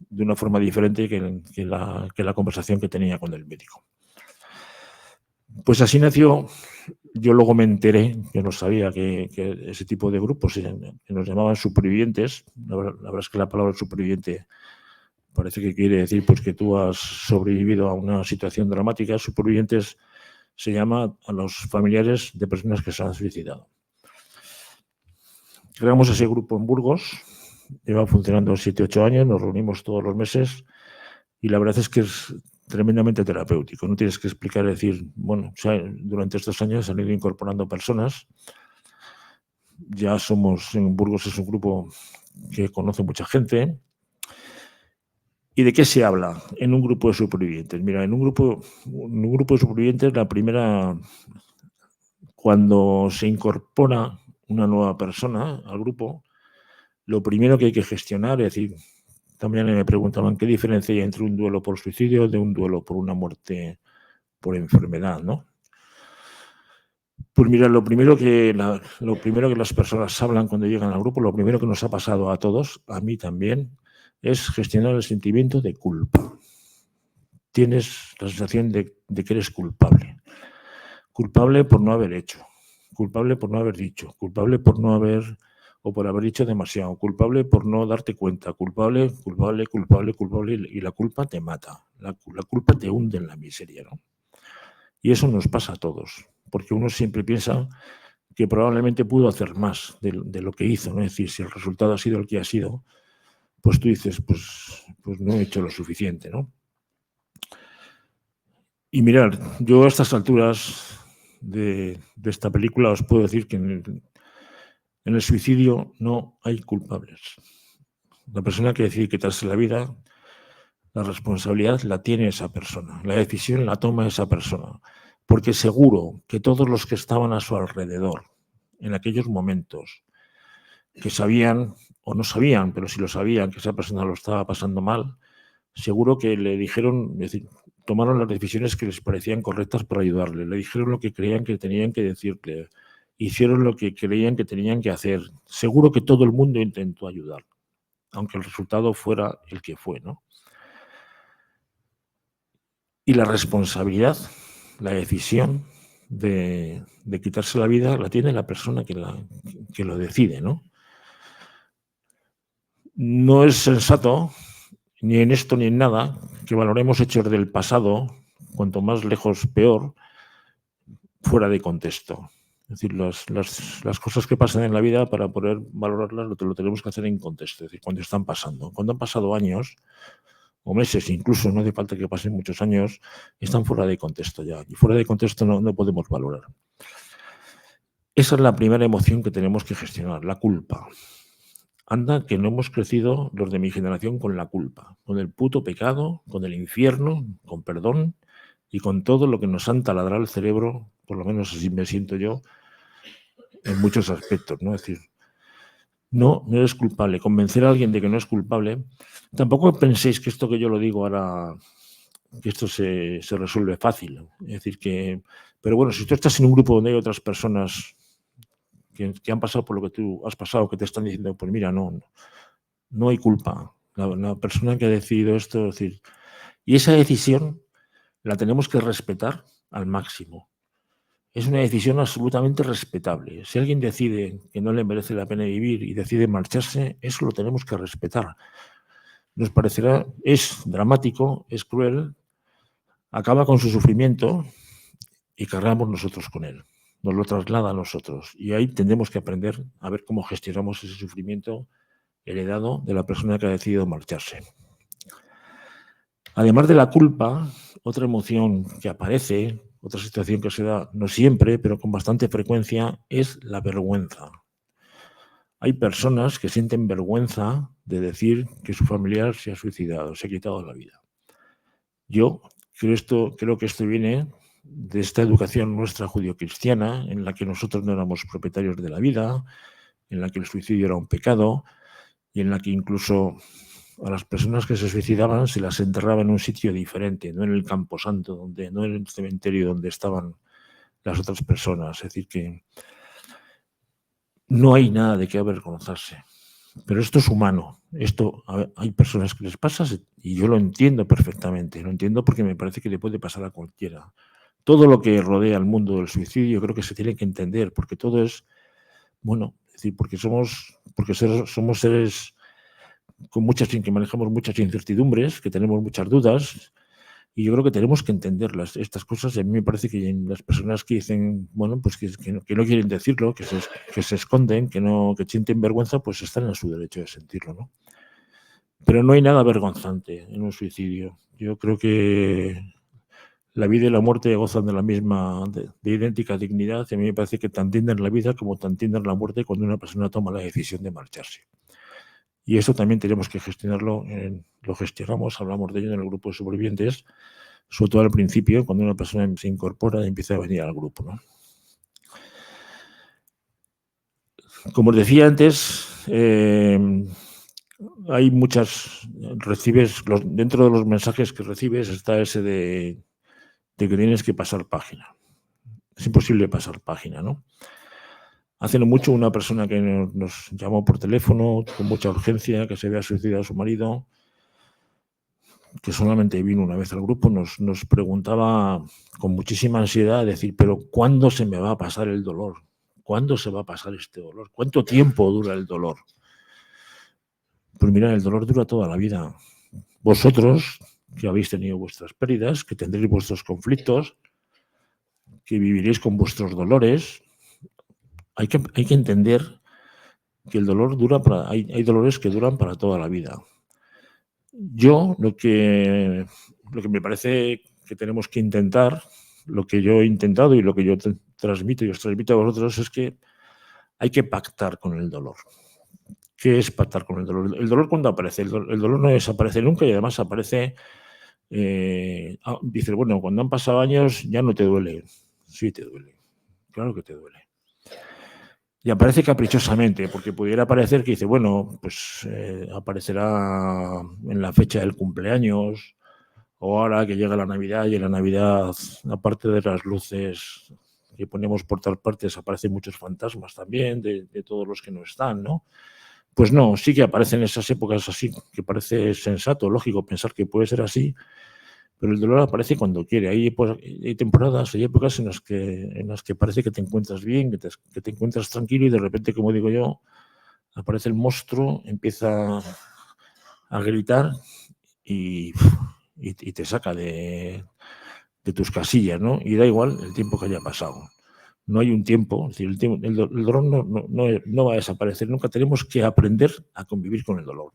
de una forma diferente que la conversación que tenía con el médico. Pues así nació. Yo luego me enteré, que no sabía que ese tipo de grupos que nos llamaban supervivientes. La verdad es que la palabra superviviente parece que quiere decir pues que tú has sobrevivido a una situación dramática. Supervivientes se llama a los familiares de personas que se han suicidado. Creamos ese grupo en Burgos, lleva funcionando 7 u 8 años, nos reunimos todos los meses y la verdad es que es tremendamente terapéutico. No tienes que explicar, decir, bueno, o sea, durante estos años se han ido incorporando personas. Ya somos, en Burgos es un grupo que conoce mucha gente. ¿Y de qué se habla en un grupo de supervivientes? Mira, en un grupo de supervivientes, la primera, cuando se incorpora una nueva persona al grupo, lo primero que hay que gestionar, es decir, también me preguntaban qué diferencia hay entre un duelo por suicidio de un duelo por una muerte por enfermedad, ¿no? Pues mira, lo primero que las personas hablan cuando llegan al grupo, lo primero que nos ha pasado a todos, a mí también, es gestionar el sentimiento de culpa. Tienes la sensación de que eres culpable. Culpable por no haber hecho, culpable por no haber dicho, culpable por no haber o por haber dicho demasiado, culpable por no darte cuenta, culpable, y la culpa te mata, la culpa te hunde en la miseria, ¿no? Y eso nos pasa a todos, porque uno siempre piensa que probablemente pudo hacer más de lo que hizo, ¿no? Es decir, si el resultado ha sido el que ha sido, pues tú dices, pues no he hecho lo suficiente, ¿no? Y mirad, yo a estas alturas de esta película os puedo decir que en el suicidio no hay culpables. La persona que decide quitarse la vida, la responsabilidad la tiene esa persona, la decisión la toma esa persona, porque seguro que todos los que estaban a su alrededor en aquellos momentos, que sabían o no sabían, pero si lo sabían que esa persona lo estaba pasando mal, seguro que le dijeron, es decir, tomaron las decisiones que les parecían correctas para ayudarle, le dijeron lo que creían que tenían que decirle, hicieron lo que creían que tenían que hacer. Seguro que todo el mundo intentó ayudar, aunque el resultado fuera el que fue, ¿no? Y la responsabilidad, la decisión de quitarse la vida la tiene la persona que lo decide, ¿no? No es sensato, ni en esto ni en nada, que valoremos hechos del pasado, cuanto más lejos peor, fuera de contexto. Es decir, las cosas que pasan en la vida, para poder valorarlas, lo tenemos que hacer en contexto, es decir, cuando están pasando. Cuando han pasado años o meses, incluso, no hace falta que pasen muchos años, están fuera de contexto ya. Y fuera de contexto no podemos valorar. Esa es la primera emoción que tenemos que gestionar, la culpa. Anda que no hemos crecido los de mi generación con la culpa, con el puto pecado, con el infierno, con perdón y con todo lo que nos han taladrado el cerebro, por lo menos así me siento yo, en muchos aspectos, ¿no? Es decir, no eres culpable. Convencer a alguien de que no es culpable, tampoco penséis que esto que yo lo digo ahora, que esto se resuelve fácil. Es decir, que, pero bueno, si tú estás en un grupo donde hay otras personas que han pasado por lo que tú has pasado, que te están diciendo, pues mira, no hay culpa. La persona que ha decidido esto, es decir, y esa decisión la tenemos que respetar al máximo. Es una decisión absolutamente respetable. Si alguien decide que no le merece la pena vivir y decide marcharse, eso lo tenemos que respetar. Nos parecerá, es dramático, es cruel, acaba con su sufrimiento y cargamos nosotros con él. Nos lo traslada a nosotros. Y ahí tendremos que aprender a ver cómo gestionamos ese sufrimiento heredado de la persona que ha decidido marcharse. Además de la culpa, otra emoción que aparece, otra situación que se da, no siempre, pero con bastante frecuencia, es la vergüenza. Hay personas que sienten vergüenza de decir que su familiar se ha suicidado, se ha quitado la vida. Yo creo que esto viene de esta educación nuestra judio-cristiana, en la que nosotros no éramos propietarios de la vida, en la que el suicidio era un pecado y en la que incluso a las personas que se suicidaban se las enterraba en un sitio diferente, no en el camposanto, no en el cementerio donde estaban las otras personas. Es decir, que no hay nada de qué avergonzarse. Pero esto es humano. Esto hay personas que les pasa y yo lo entiendo perfectamente. Lo entiendo porque me parece que le puede pasar a cualquiera. Todo lo que rodea al mundo del suicidio creo que se tiene que entender, porque todo es, bueno, es decir, porque somos seres con que manejamos muchas incertidumbres, que tenemos muchas dudas Y yo creo que tenemos que entender estas cosas. Y a mí me parece que las personas que dicen, bueno, pues que no quieren decirlo, que se esconden, que sienten vergüenza, pues están en su derecho de sentirlo, ¿no? Pero no hay nada vergonzante en un suicidio. Yo creo que la vida y la muerte gozan de la misma, de idéntica dignidad. Y a mí me parece que tan entienden la vida como tan entienden la muerte cuando una persona toma la decisión de marcharse. Y eso también tenemos que gestionarlo, lo gestionamos, hablamos de ello en el grupo de supervivientes, sobre todo al principio, cuando una persona se incorpora y empieza a venir al grupo, ¿no? Como os decía antes, hay dentro de los mensajes que recibes está ese de que tienes que pasar página. Es imposible pasar página, ¿no? Hace no mucho una persona que nos llamó por teléfono con mucha urgencia, que se había suicidado a su marido, que solamente vino una vez al grupo, nos preguntaba con muchísima ansiedad, decir, pero ¿cuándo se me va a pasar el dolor? ¿Cuándo se va a pasar este dolor? ¿Cuánto tiempo dura el dolor? Pues mira, el dolor dura toda la vida. Vosotros, que habéis tenido vuestras pérdidas, que tendréis vuestros conflictos, que viviréis con vuestros dolores, hay que entender que el dolor hay dolores que duran para toda la vida. Yo lo que me parece que tenemos que intentar, lo que yo he intentado y lo que yo transmito y os transmito a vosotros es que hay que pactar con el dolor. ¿Qué es pactar con el dolor? El dolor, ¿cuándo aparece? El dolor no desaparece nunca y además aparece, dices, bueno, cuando han pasado años ya no te duele. Sí te duele, claro que te duele. Y aparece caprichosamente, porque pudiera parecer que dice, bueno, pues aparecerá en la fecha del cumpleaños, o ahora que llega la Navidad, y en la Navidad, aparte de las luces que ponemos por todas partes, aparecen muchos fantasmas también de todos los que no están, ¿no? Pues no, sí que aparecen esas épocas así, que parece sensato, lógico pensar que puede ser así, pero el dolor aparece cuando quiere. Hay temporadas, hay épocas en las que parece que te encuentras bien, que te encuentras tranquilo y de repente, como digo yo, aparece el monstruo, empieza a gritar y te saca de tus casillas, ¿no? Y da igual el tiempo que haya pasado. No hay un tiempo, es decir, el dolor no va a desaparecer nunca. Tenemos que aprender a convivir con el dolor.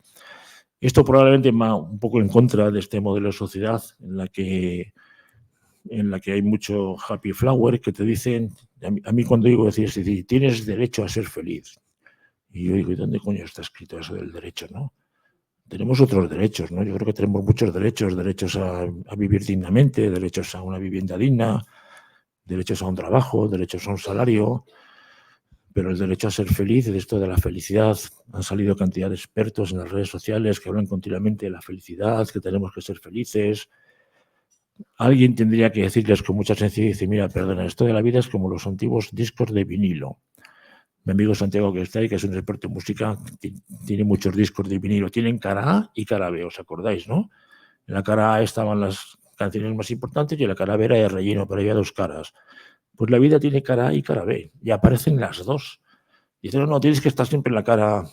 Esto probablemente va un poco en contra de este modelo de sociedad en la que hay mucho happy flower que te dicen, a mí cuando digo decir, tienes derecho a ser feliz. Y yo digo, ¿y dónde coño está escrito eso del derecho, no? Tenemos otros derechos, ¿no? Yo creo que tenemos muchos derechos a vivir dignamente, derechos a una vivienda digna, derechos a un trabajo, derechos a un salario, pero el derecho a ser feliz, de esto de la felicidad, han salido cantidad de expertos en las redes sociales que hablan continuamente de la felicidad, que tenemos que ser felices. Alguien tendría que decirles con mucha sencillez, dice, mira, perdona, esto de la vida es como los antiguos discos de vinilo. Mi amigo Santiago, que está ahí, que es un experto en música, tiene muchos discos de vinilo. Tienen cara A y cara B, ¿os acordáis, no? En la cara A estaban las canciones más importantes y en la cara B era el relleno, pero había dos caras. Pues la vida tiene cara A y cara B, y aparecen las dos. Dicen, no, tienes que estar siempre en la cara.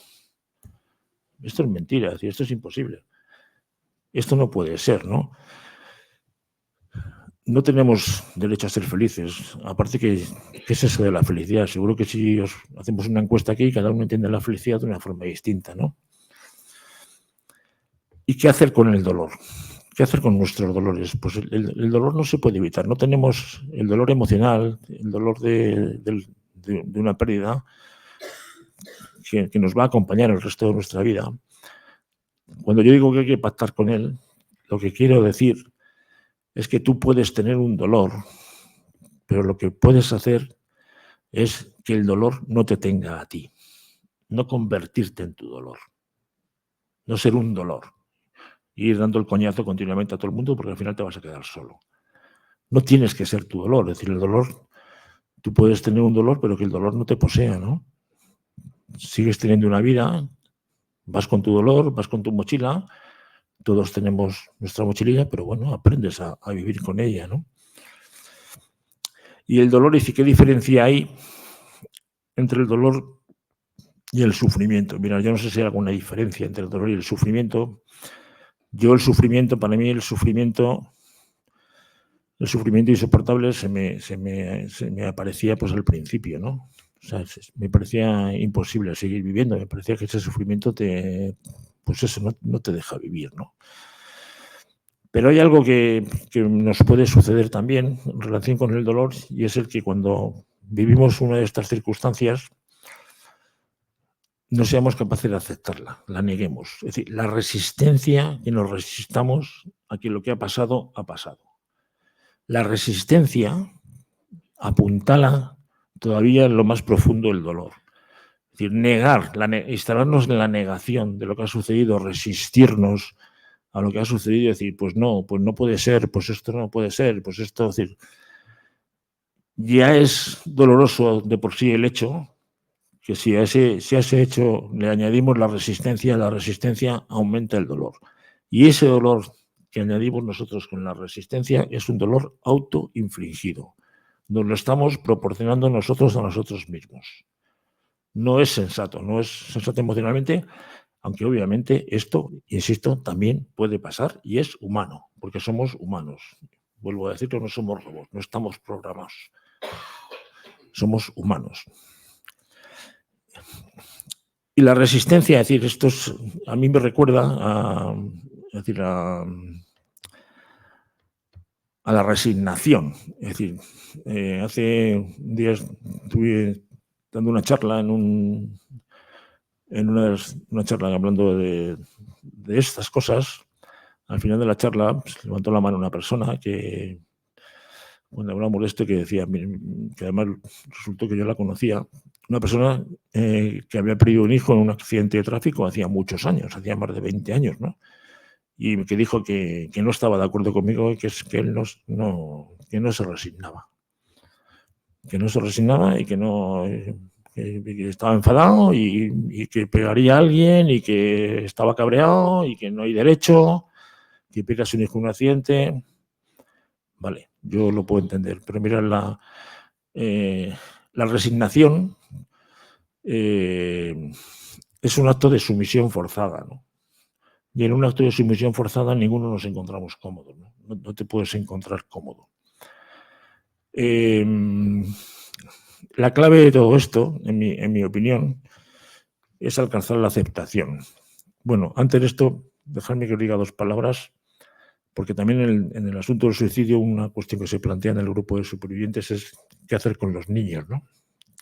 Esto es mentira, es decir, esto es imposible. Esto no puede ser, ¿no? No tenemos derecho a ser felices. Aparte, ¿qué es eso de la felicidad? Seguro que si hacemos una encuesta aquí, cada uno entiende la felicidad de una forma distinta, ¿no? ¿Y qué hacer con el dolor? ¿Qué hacer con nuestros dolores? Pues el dolor no se puede evitar. No tenemos el dolor emocional, el dolor de una pérdida que nos va a acompañar el resto de nuestra vida. Cuando yo digo que hay que pactar con él, lo que quiero decir es que tú puedes tener un dolor, pero lo que puedes hacer es que el dolor no te tenga a ti, no convertirte en tu dolor, no ser un dolor, ir dando el coñazo continuamente a todo el mundo porque al final te vas a quedar solo. No tienes que ser tu dolor, es decir, el dolor, tú puedes tener un dolor, pero que el dolor no te posea, ¿no? Sigues teniendo una vida, vas con tu dolor, vas con tu mochila, todos tenemos nuestra mochililla, pero bueno, aprendes a vivir con ella, ¿no? Y el dolor, ¿y qué diferencia hay entre el dolor y el sufrimiento? Mira, yo no sé si hay alguna diferencia entre el dolor y el sufrimiento. Para mí el sufrimiento el sufrimiento insoportable se me aparecía pues al principio, ¿no? O sea, me parecía imposible seguir viviendo, me parecía que ese sufrimiento pues eso, no te deja vivir, ¿no? Pero hay algo que nos puede suceder también en relación con el dolor, y es el que cuando vivimos una de estas circunstancias no seamos capaces de aceptarla, la neguemos. Es decir, la resistencia, que nos resistamos a que lo que ha pasado, ha pasado. La resistencia apuntala todavía en lo más profundo del dolor. Es decir, negar, instalarnos en la negación de lo que ha sucedido, resistirnos a lo que ha sucedido y decir, pues no puede ser, pues esto no puede ser, pues esto, es decir, ya es doloroso de por sí el hecho, que si a ese hecho le añadimos la resistencia aumenta el dolor. Y ese dolor que añadimos nosotros con la resistencia es un dolor autoinfligido. Nos lo estamos proporcionando nosotros a nosotros mismos. No es sensato emocionalmente, aunque obviamente esto, insisto, también puede pasar y es humano, porque somos humanos. Vuelvo a decirlo, no somos robots, no estamos programados. Somos humanos. Y la resistencia, es decir, a mí me recuerda a la resignación. Es decir, hace días estuve dando una charla una charla hablando de estas cosas. Al final de la charla pues, levantó la mano una persona que, cuando hablamos de esto, que decía, que además resultó que yo la conocía, una persona que había perdido un hijo en un accidente de tráfico hacía muchos años, hacía más de 20 años, ¿no? Y que dijo que no estaba de acuerdo conmigo, que él no se resignaba. Que no se resignaba y que estaba enfadado y que pegaría a alguien y que estaba cabreado y que no hay derecho, que pierdas un hijo en un accidente. Vale, yo lo puedo entender, pero mira, la resignación es un acto de sumisión forzada, ¿no? Y en un acto de sumisión forzada ninguno nos encontramos cómodos, ¿no? No te puedes encontrar cómodo. La clave de todo esto, en mi opinión, es alcanzar la aceptación. Bueno, antes de esto, dejadme que os diga dos palabras, porque también en el asunto del suicidio una cuestión que se plantea en el grupo de supervivientes es qué hacer con los niños, ¿no?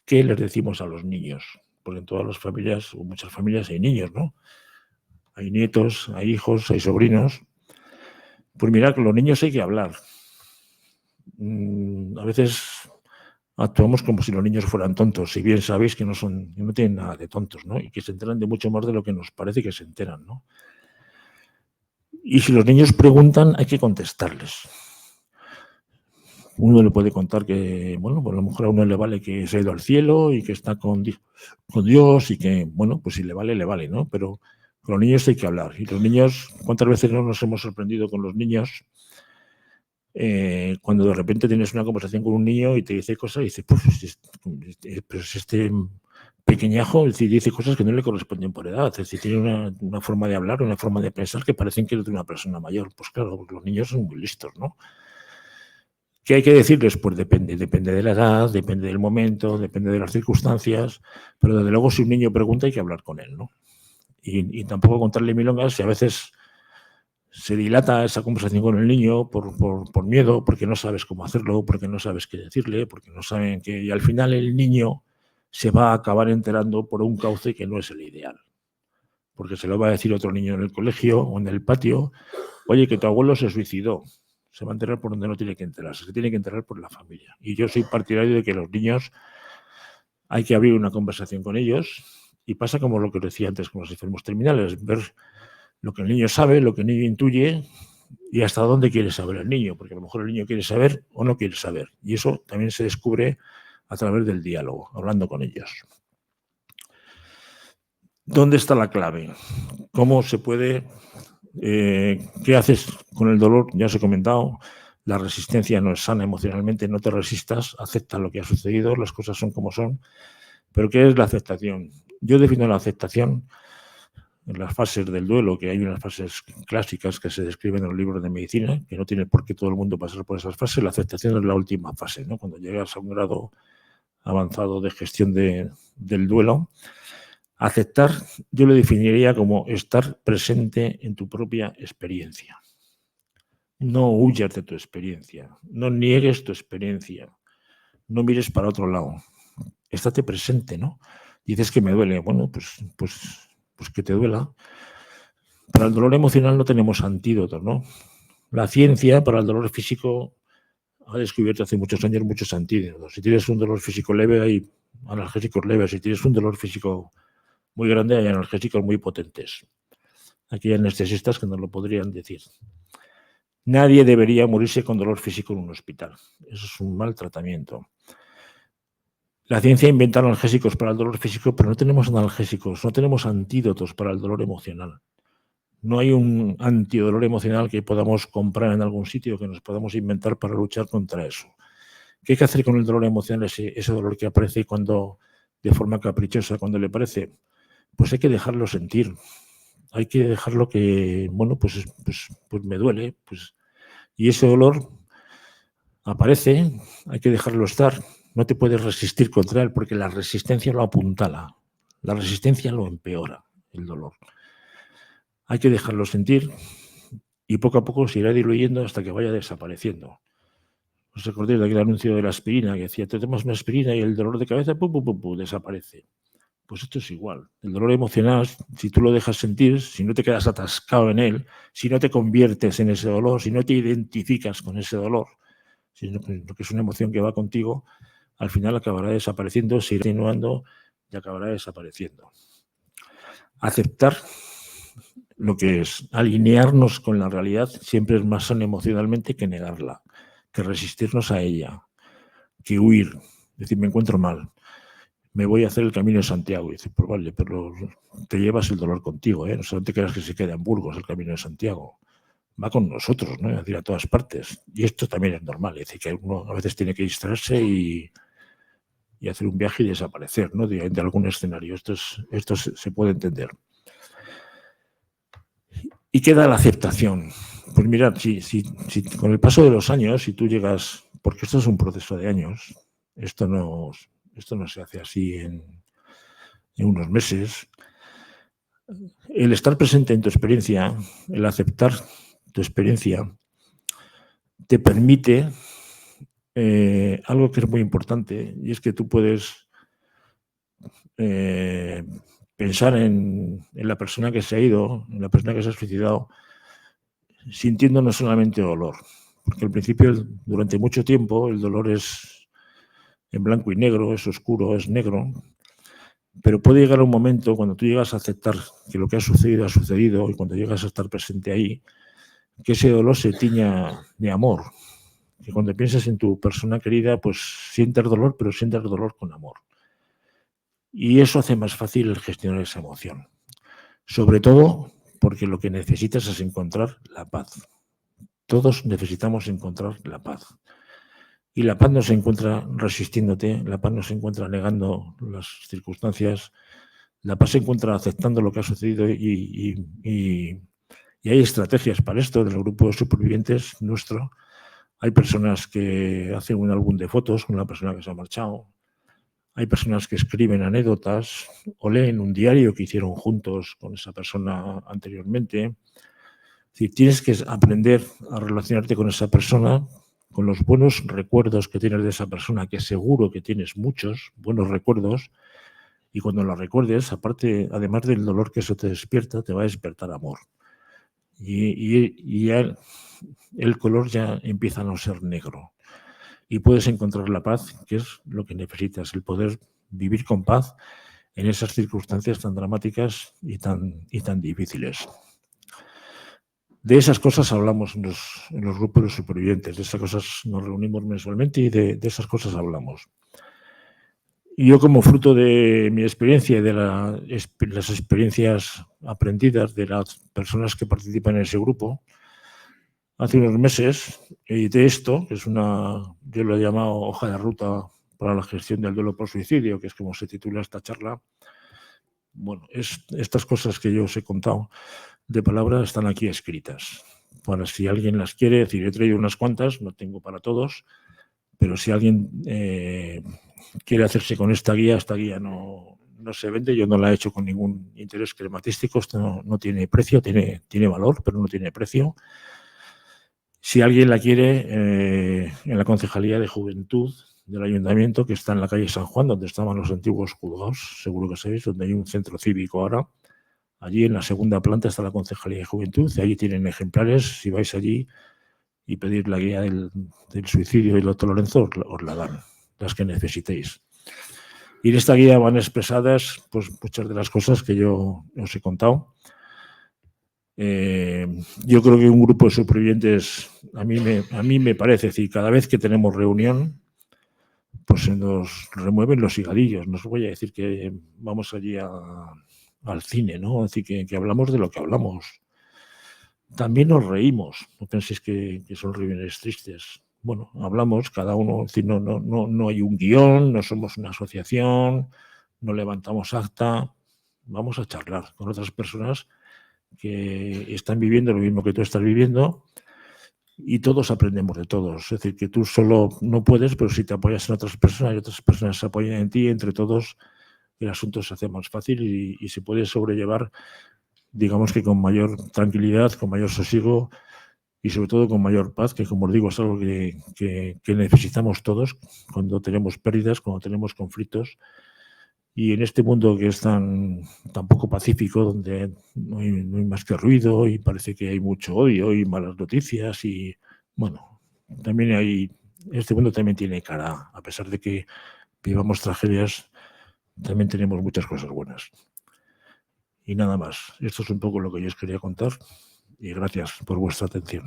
¿Qué les decimos a los niños? Porque en todas las familias, o muchas familias, hay niños, ¿no? Hay nietos, hay hijos, hay sobrinos. Pues mirad, con los niños hay que hablar. A veces actuamos como si los niños fueran tontos, si bien sabéis que no tienen nada de tontos, ¿no? Y que se enteran de mucho más de lo que nos parece que se enteran, ¿no? Y si los niños preguntan, hay que contestarles. Uno le puede contar que, bueno, pues a lo mejor a uno le vale que se ha ido al cielo y que está con Dios y que, bueno, pues si le vale, ¿no? Pero con los niños hay que hablar. Y los niños, ¿cuántas veces no nos hemos sorprendido con los niños? Cuando de repente tienes una conversación con un niño y te dice cosas y dices, pues este pequeñajo, es decir, dice cosas que no le corresponden por edad, es decir, tiene una forma de hablar, una forma de pensar que parecen que es de una persona mayor. Pues claro, los niños son muy listos, ¿no? ¿Qué hay que decirles? Pues depende de la edad, depende del momento, depende de las circunstancias, pero desde luego si un niño pregunta hay que hablar con él, ¿no? Y tampoco contarle milongas, y a veces se dilata esa conversación con el niño por miedo, porque no sabes cómo hacerlo, porque no sabes qué decirle, porque no saben qué... Y al final el niño se va a acabar enterando por un cauce que no es el ideal. Porque se lo va a decir otro niño en el colegio o en el patio, oye, que tu abuelo se suicidó. Se va a enterar por donde no tiene que enterarse, se tiene que enterar por la familia. Y yo soy partidario de que los niños hay que abrir una conversación con ellos, y pasa como lo que decía antes con los enfermos terminales, ver lo que el niño sabe, lo que el niño intuye y hasta dónde quiere saber el niño, porque a lo mejor el niño quiere saber o no quiere saber. Y eso también se descubre a través del diálogo, hablando con ellos. ¿Dónde está la clave? ¿Cómo se puede... ¿qué haces con el dolor? Ya os he comentado, la resistencia no es sana emocionalmente, no te resistas, acepta lo que ha sucedido, las cosas son como son. ¿Pero qué es la aceptación? Yo defino la aceptación en las fases del duelo, que hay unas fases clásicas que se describen en los libros de medicina, que no tiene por qué todo el mundo pasar por esas fases. La aceptación es la última fase, ¿no? Cuando llegas a un grado avanzado de gestión del duelo. Aceptar, yo lo definiría como estar presente en tu propia experiencia. No huyas de tu experiencia, no niegues tu experiencia, no mires para otro lado. Estate presente, ¿no? Dices que me duele, bueno, pues que te duela. Para el dolor emocional no tenemos antídotos, ¿no? La ciencia para el dolor físico ha descubierto hace muchos años muchos antídotos. Si tienes un dolor físico leve, hay analgésicos leves. Si tienes un dolor físico muy grande, hay analgésicos muy potentes. Aquí hay anestesistas que nos lo podrían decir. Nadie debería morirse con dolor físico en un hospital. Eso es un mal tratamiento. La ciencia inventa analgésicos para el dolor físico, pero no tenemos analgésicos, no tenemos antídotos para el dolor emocional. No hay un antidolor emocional que podamos comprar en algún sitio, que nos podamos inventar para luchar contra eso. ¿Qué hay que hacer con el dolor emocional, ese dolor que aparece cuando, de forma caprichosa, cuando le parece? Pues hay que dejarlo sentir. Hay que dejarlo que, bueno, pues me duele. Y ese dolor aparece, hay que dejarlo estar. No te puedes resistir contra él porque la resistencia lo apuntala. La resistencia lo empeora, el dolor. Hay que dejarlo sentir y poco a poco se irá diluyendo hasta que vaya desapareciendo. ¿Os acordáis de aquel anuncio de la aspirina que decía, te tomas una aspirina y el dolor de cabeza desaparece? Pues esto es igual. El dolor emocional, si tú lo dejas sentir, si no te quedas atascado en él, si no te conviertes en ese dolor, si no te identificas con ese dolor, sino que es una emoción que va contigo, al final acabará desapareciendo, se irá atenuando y acabará desapareciendo. Aceptar lo que es, alinearnos con la realidad siempre es más sano emocionalmente que negarla, que resistirnos a ella, que huir, decir, me encuentro mal, me voy a hacer el Camino de Santiago. Y dice, pues vale, pero te llevas el dolor contigo, ¿eh? No te creas que se queda en Burgos el Camino de Santiago. Va con nosotros, ¿no? Es decir, a todas partes. Y esto también es normal, es decir, que uno a veces tiene que distraerse y hacer un viaje y desaparecer, ¿no? De algún escenario. Esto se puede entender. Y queda la aceptación. Pues mirad, si con el paso de los años, si tú llegas, porque esto es un proceso de años, esto no se hace así en unos meses. El estar presente en tu experiencia, el aceptar tu experiencia, te permite algo que es muy importante, y es que tú puedes pensar en la persona que se ha ido, en la persona que se ha suicidado, sintiendo no solamente dolor, porque al principio, durante mucho tiempo, el dolor es en blanco y negro, es oscuro, es negro, pero puede llegar un momento cuando tú llegas a aceptar que lo que ha sucedido, y cuando llegas a estar presente ahí, que ese dolor se tiña de amor, que cuando piensas en tu persona querida, pues sientes dolor, pero sientes dolor con amor. Y eso hace más fácil el gestionar esa emoción. Sobre todo porque lo que necesitas es encontrar la paz. Todos necesitamos encontrar la paz. Y la paz no se encuentra resistiéndote, la paz no se encuentra negando las circunstancias, la paz se encuentra aceptando lo que ha sucedido y hay estrategias para esto. Del grupo de supervivientes nuestro, hay personas que hacen un álbum de fotos con la persona que se ha marchado, hay personas que escriben anécdotas o leen un diario que hicieron juntos con esa persona anteriormente. Es decir, tienes que aprender a relacionarte con esa persona, con los buenos recuerdos que tienes de esa persona, que seguro que tienes muchos buenos recuerdos, y cuando la recuerdes, además del dolor que eso te despierta, te va a despertar amor. Y ya el color ya empieza a no ser negro. Y puedes encontrar la paz, que es lo que necesitas, el poder vivir con paz en esas circunstancias tan dramáticas y tan difíciles. De esas cosas hablamos en los grupos de supervivientes, de esas cosas nos reunimos mensualmente y de esas cosas hablamos. Y yo, como fruto de mi experiencia y de las experiencias aprendidas de las personas que participan en ese grupo, hace unos meses edité esto, que es yo lo he llamado hoja de ruta para la gestión del duelo por suicidio, que es como se titula esta charla, Bueno, estas cosas que yo os he contado de palabras están aquí escritas. Para si alguien las quiere, es decir, he traído unas cuantas, no tengo para todos, pero si alguien quiere hacerse con esta guía no se vende, yo no la he hecho con ningún interés crematístico, esto no tiene precio, tiene valor, pero no tiene precio. Si alguien la quiere, en la Concejalía de Juventud del Ayuntamiento, que está en la calle San Juan, donde estaban los antiguos juzgados, seguro que sabéis, donde hay un centro cívico ahora. Allí en la segunda planta está la Concejalía de Juventud, y allí tienen ejemplares. Si vais allí y pedís la guía del suicidio y el Otto Lorenzo, os la dan, las que necesitéis. Y en esta guía van expresadas pues, muchas de las cosas que yo os he contado. Yo creo que un grupo de supervivientes, a mí me parece, es decir, cada vez que tenemos reunión, pues se nos remueven los higadillos. No os voy a decir que vamos allí al cine, ¿no? Es decir, que hablamos de lo que hablamos. También nos reímos, no penséis que son reuniones tristes. Bueno, hablamos cada uno, es decir, no hay un guión, no somos una asociación, no levantamos acta, vamos a charlar con otras personas que están viviendo lo mismo que tú estás viviendo y todos aprendemos de todos. Es decir, que tú solo no puedes, pero si te apoyas en otras personas y otras personas se apoyan en ti, entre todos el asunto se hace más fácil y se puede sobrellevar, digamos que con mayor tranquilidad, con mayor sosiego y sobre todo con mayor paz, que como os digo es algo que necesitamos todos cuando tenemos pérdidas, cuando tenemos conflictos. Y en este mundo que es tan poco pacífico, donde no hay más que ruido y parece que hay mucho odio y malas noticias y, bueno, también este mundo también tiene cara. A pesar de que vivamos tragedias, también tenemos muchas cosas buenas. Y nada más. Esto es un poco lo que yo os quería contar y gracias por vuestra atención.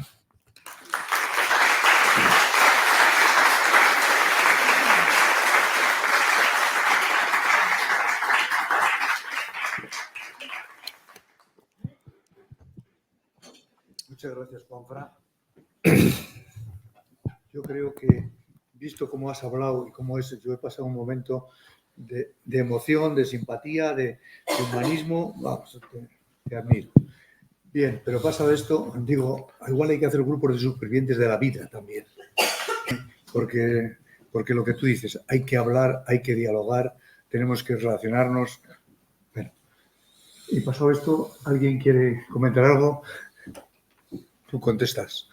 Muchas gracias, Juanfran. Yo creo que, visto cómo has hablado y cómo es, yo he pasado un momento de emoción, de simpatía, de humanismo. Vamos, te admiro. Bien, pero pasado esto, digo, igual hay que hacer grupos de supervivientes de la vida también. Porque lo que tú dices, hay que hablar, hay que dialogar, tenemos que relacionarnos. Bueno, y pasado esto, ¿alguien quiere comentar algo? Tú contestas.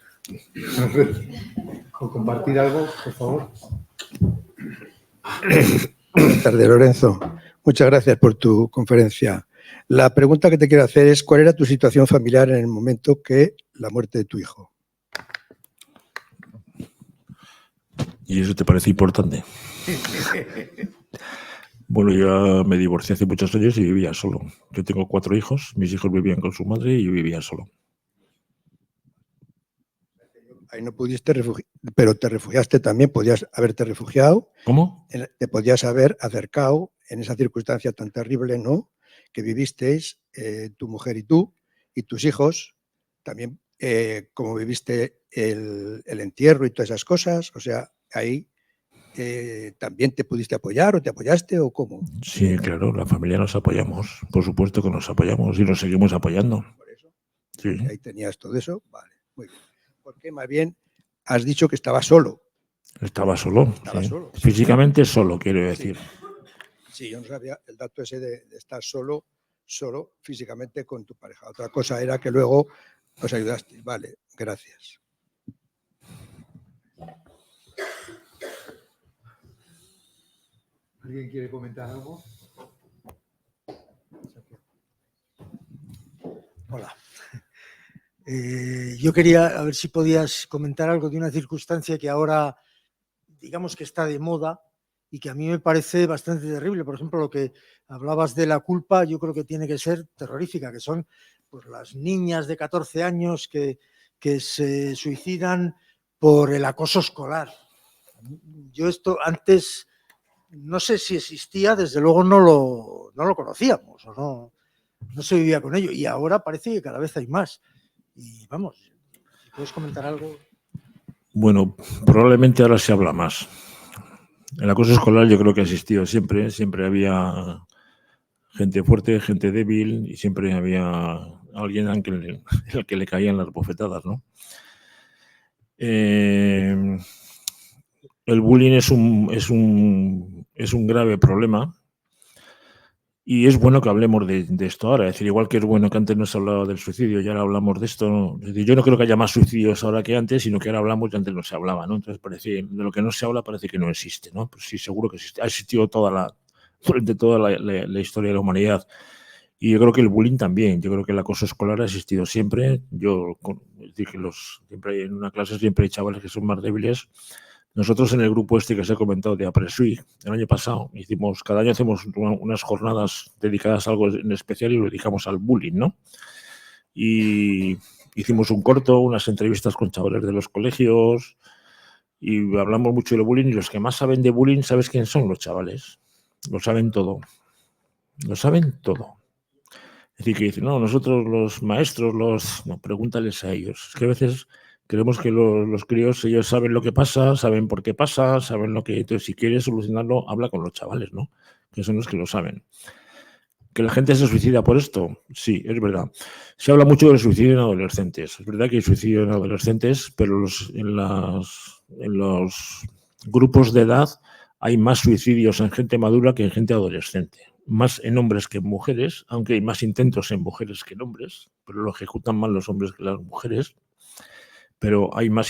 ¿O compartir algo, por favor? Buenas tardes, Lorenzo. Muchas gracias por tu conferencia. La pregunta que te quiero hacer es, ¿cuál era tu situación familiar en el momento que la muerte de tu hijo? ¿Y eso te parece importante? Bueno, yo me divorcié hace muchos años y vivía solo. Yo tengo 4 hijos, mis hijos vivían con su madre y yo vivía solo. Ahí no pudiste refugiar, pero te refugiaste también, podías haberte refugiado. ¿Cómo? Te podías haber acercado en esa circunstancia tan terrible, ¿no?, que vivisteis tu mujer y tú, y tus hijos, también como viviste el entierro y todas esas cosas, o sea, ahí también te pudiste apoyar o te apoyaste o cómo. Sí, claro, la familia nos apoyamos, por supuesto que nos apoyamos y nos seguimos apoyando. Por eso, sí. Ahí tenías todo eso, vale, muy bien. Porque más bien has dicho que estabas solo. Estaba solo, Estaba sí. solo. Físicamente solo, quiero decir. Sí, yo no sabía el dato ese de estar solo físicamente con tu pareja. Otra cosa era que luego os ayudaste. Vale, gracias. ¿Alguien quiere comentar algo? Hola. Yo quería a ver si podías comentar algo de una circunstancia que ahora, digamos que está de moda y que a mí me parece bastante terrible. Por ejemplo, lo que hablabas de la culpa, yo creo que tiene que ser terrorífica, que son pues, las niñas de 14 años que se suicidan por el acoso escolar. Yo esto antes no sé si existía, desde luego no lo conocíamos o no se vivía con ello y ahora parece que cada vez hay más. Y vamos, si puedes comentar algo. Bueno, probablemente ahora se habla más. El acoso escolar yo creo que ha existido siempre había gente fuerte, gente débil, y siempre había alguien al que le caían las bofetadas, ¿no? El bullying es un grave problema. Y es bueno que hablemos de esto ahora. Es decir, igual que es bueno que antes no se hablaba del suicidio y ahora hablamos de esto, ¿no? Es decir, yo no creo que haya más suicidios ahora que antes, sino que ahora hablamos y antes no se hablaba, ¿no? Entonces parece, de lo que no se habla parece que no existe, ¿no? Pues sí, seguro que existe. Ha existido durante toda la historia de la humanidad. Y yo creo que el bullying también. Yo creo que el acoso escolar ha existido siempre. Es decir, que siempre en una clase siempre hay chavales que son más débiles. Nosotros en el grupo este que se ha comentado de Apresui, el año pasado, cada año hacemos unas jornadas dedicadas a algo en especial y lo dedicamos al bullying, ¿no? Y hicimos un corto, unas entrevistas con chavales de los colegios y hablamos mucho del bullying, y los que más saben de bullying, ¿sabes quién son? Los chavales. Lo saben todo. Lo saben todo. Es decir, que dicen, no, nosotros los maestros, no, pregúntales a ellos. Es que a veces creemos que los críos, ellos saben lo que pasa, saben por qué pasa, saben lo que... Entonces, si quieres solucionarlo, habla con los chavales, ¿no? Que son los que lo saben. ¿Que la gente se suicida por esto? Sí, es verdad. Se habla mucho del suicidio en adolescentes. Es verdad que hay suicidio en adolescentes, pero en los grupos de edad hay más suicidios en gente madura que en gente adolescente. Más en hombres que en mujeres, aunque hay más intentos en mujeres que en hombres, pero lo ejecutan más los hombres que las mujeres. Pero hay más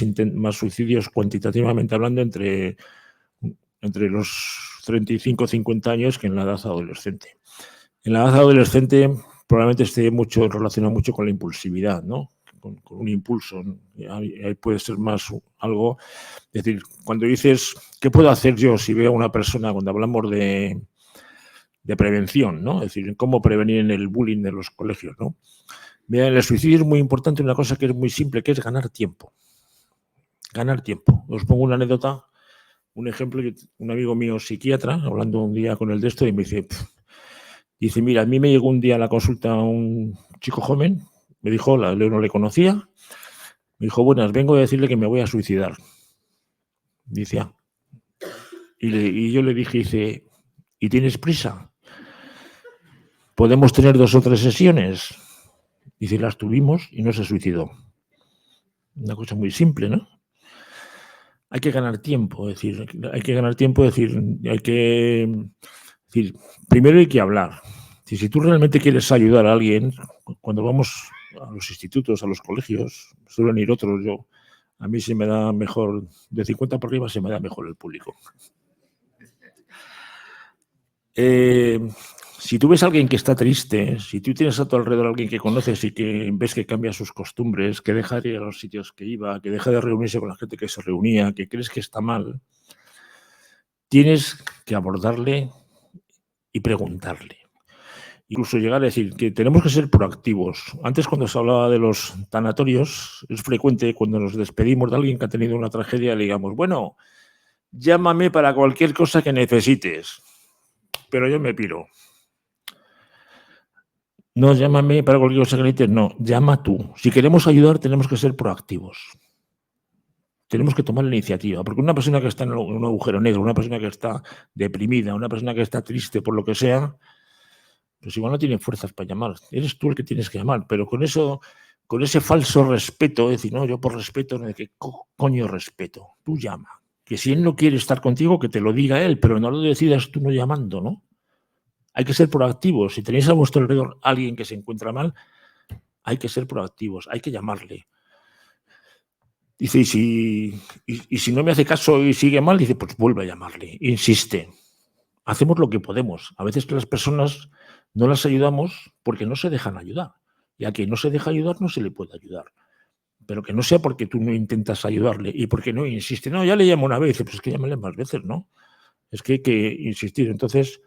suicidios cuantitativamente hablando entre los 35 o 50 años que en la edad adolescente. En la edad adolescente probablemente esté relacionado mucho con la impulsividad, ¿no? Con un impulso. Ahí puede ser más algo. Es decir, cuando dices, ¿qué puedo hacer yo si veo a una persona, cuando hablamos de prevención, ¿no? Es decir, cómo prevenir en el bullying de los colegios, ¿no? Mira, el suicidio es muy importante, una cosa que es muy simple, que es ganar tiempo. Ganar tiempo. Os pongo una anécdota, un ejemplo. Un amigo mío psiquiatra, hablando un día con él de esto, y me dice, mira, a mí me llegó un día a la consulta un chico joven, me dijo, hola, yo no le conocía, me dijo, buenas, vengo a decirle que me voy a suicidar. Dice, y yo le dije, ¿y tienes prisa? ¿Podemos tener 2 o 3 sesiones? Dice, las tuvimos y no se suicidó. Una cosa muy simple, ¿no? Hay que ganar tiempo, es decir, primero hay que hablar. Si tú realmente quieres ayudar a alguien, cuando vamos a los institutos, a los colegios, suelen ir otros, a mí se me da mejor, de 50 por arriba se me da mejor el público. Si tú ves a alguien que está triste, si tú tienes a tu alrededor a alguien que conoces y que ves que cambia sus costumbres, que deja de ir a los sitios que iba, que deja de reunirse con la gente que se reunía, que crees que está mal, tienes que abordarle y preguntarle. Incluso llegar a decir que tenemos que ser proactivos. Antes, cuando se hablaba de los tanatorios, es frecuente cuando nos despedimos de alguien que ha tenido una tragedia, le digamos, bueno, llámame para cualquier cosa que necesites, pero yo me piro. No, llámame para cualquier cosa que necesites, no, llama tú. Si queremos ayudar, tenemos que ser proactivos. Tenemos que tomar la iniciativa, porque una persona que está en un agujero negro, una persona que está deprimida, una persona que está triste por lo que sea, pues igual no tiene fuerzas para llamar. Eres tú el que tienes que llamar, pero con ese falso respeto, es decir, no, yo por respeto, ¿qué coño respeto? Tú llama. Que si él no quiere estar contigo, que te lo diga él, pero no lo decidas tú no llamando, ¿no? Hay que ser proactivos. Si tenéis a vuestro alrededor alguien que se encuentra mal, hay que ser proactivos, hay que llamarle. Dice, y si no me hace caso y sigue mal, dice, pues vuelve a llamarle, insiste. Hacemos lo que podemos. A veces las personas no las ayudamos porque no se dejan ayudar. Y a quien no se deja ayudar no se le puede ayudar. Pero que no sea porque tú no intentas ayudarle y porque no insiste. No, ya le llamo una vez. Pues es que llámale más veces, ¿no? Es que hay que insistir. Entonces,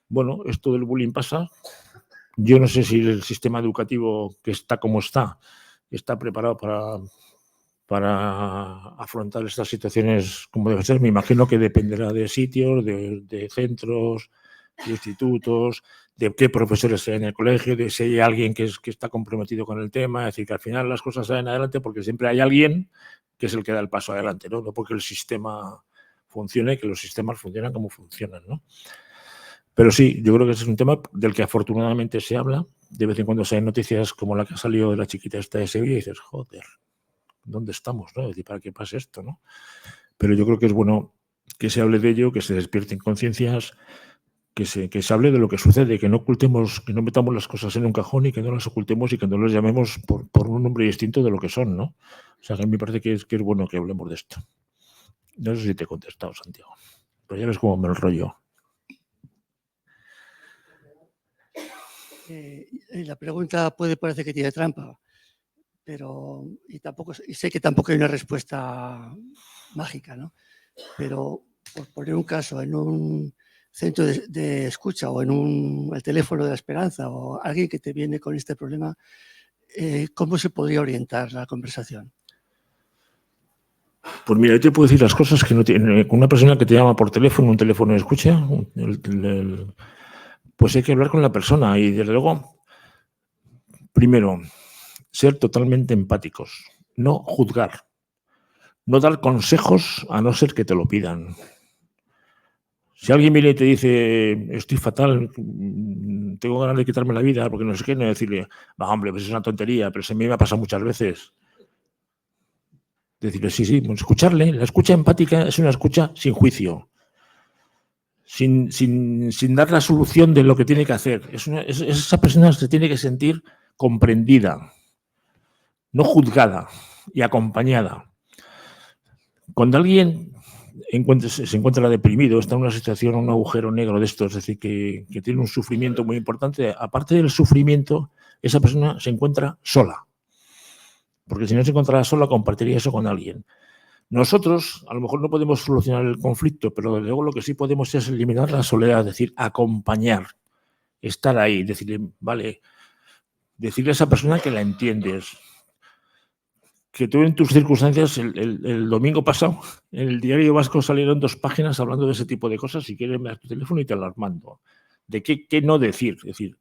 bueno, esto del bullying pasa. Yo no sé si el sistema educativo que está como está preparado para afrontar estas situaciones como debe ser. Me imagino que dependerá de sitios, de centros, de institutos, de qué profesores hay en el colegio, de si hay alguien que está comprometido con el tema. Es decir, que al final las cosas salen adelante porque siempre hay alguien que es el que da el paso adelante, ¿no? No porque el sistema funcione, que los sistemas funcionan como funcionan, ¿no? Pero sí, yo creo que ese es un tema del que afortunadamente se habla. De vez en cuando salen noticias como la que ha salido de la chiquita esta de Sevilla y dices, joder, ¿dónde estamos? ¿No? Es decir, ¿para qué pasa esto? ¿No? Pero yo creo que es bueno que se hable de ello, que se despierten conciencias, que se hable de lo que sucede, que no ocultemos, que no metamos las cosas en un cajón y que no las ocultemos y que no las llamemos por un nombre distinto de lo que son, ¿no? O sea, que a mí me parece que es bueno que hablemos de esto. No sé si te he contestado, Santiago, pero ya ves cómo me enrollo. La pregunta puede parecer que tiene trampa, pero y sé que tampoco hay una respuesta mágica, ¿no? Pero por poner un caso, en un centro de escucha o en el teléfono de la esperanza o alguien que te viene con este problema, ¿cómo se podría orientar la conversación? Pues mira, yo te puedo decir las cosas que no tiene. Con una persona que te llama por teléfono, un teléfono de escucha, pues hay que hablar con la persona y desde luego, primero, ser totalmente empáticos, no juzgar, no dar consejos a no ser que te lo pidan. Si alguien viene y te dice, estoy fatal, tengo ganas de quitarme la vida porque no sé qué, no decirle, va, hombre, pues es una tontería, pero eso a mí me ha pasado muchas veces. Decirle, sí, bueno, escucharle. La escucha empática es una escucha sin juicio, sin dar la solución de lo que tiene que hacer. Esa persona se tiene que sentir comprendida, no juzgada y acompañada. Cuando alguien se encuentra deprimido, está en una situación, un agujero negro de estos, es decir, que tiene un sufrimiento muy importante, aparte del sufrimiento, esa persona se encuentra sola. Porque si no se encontrara sola, compartiría eso con alguien. Nosotros, a lo mejor no podemos solucionar el conflicto, pero desde luego lo que sí podemos es eliminar la soledad, es decir, acompañar, estar ahí, decirle, vale, decirle a esa persona que la entiendes. Que tú en tus circunstancias, el domingo pasado, en el Diario Vasco salieron 2 páginas hablando de ese tipo de cosas. Si quieres, me das tu teléfono y te las mando. De qué no decir. Es decir,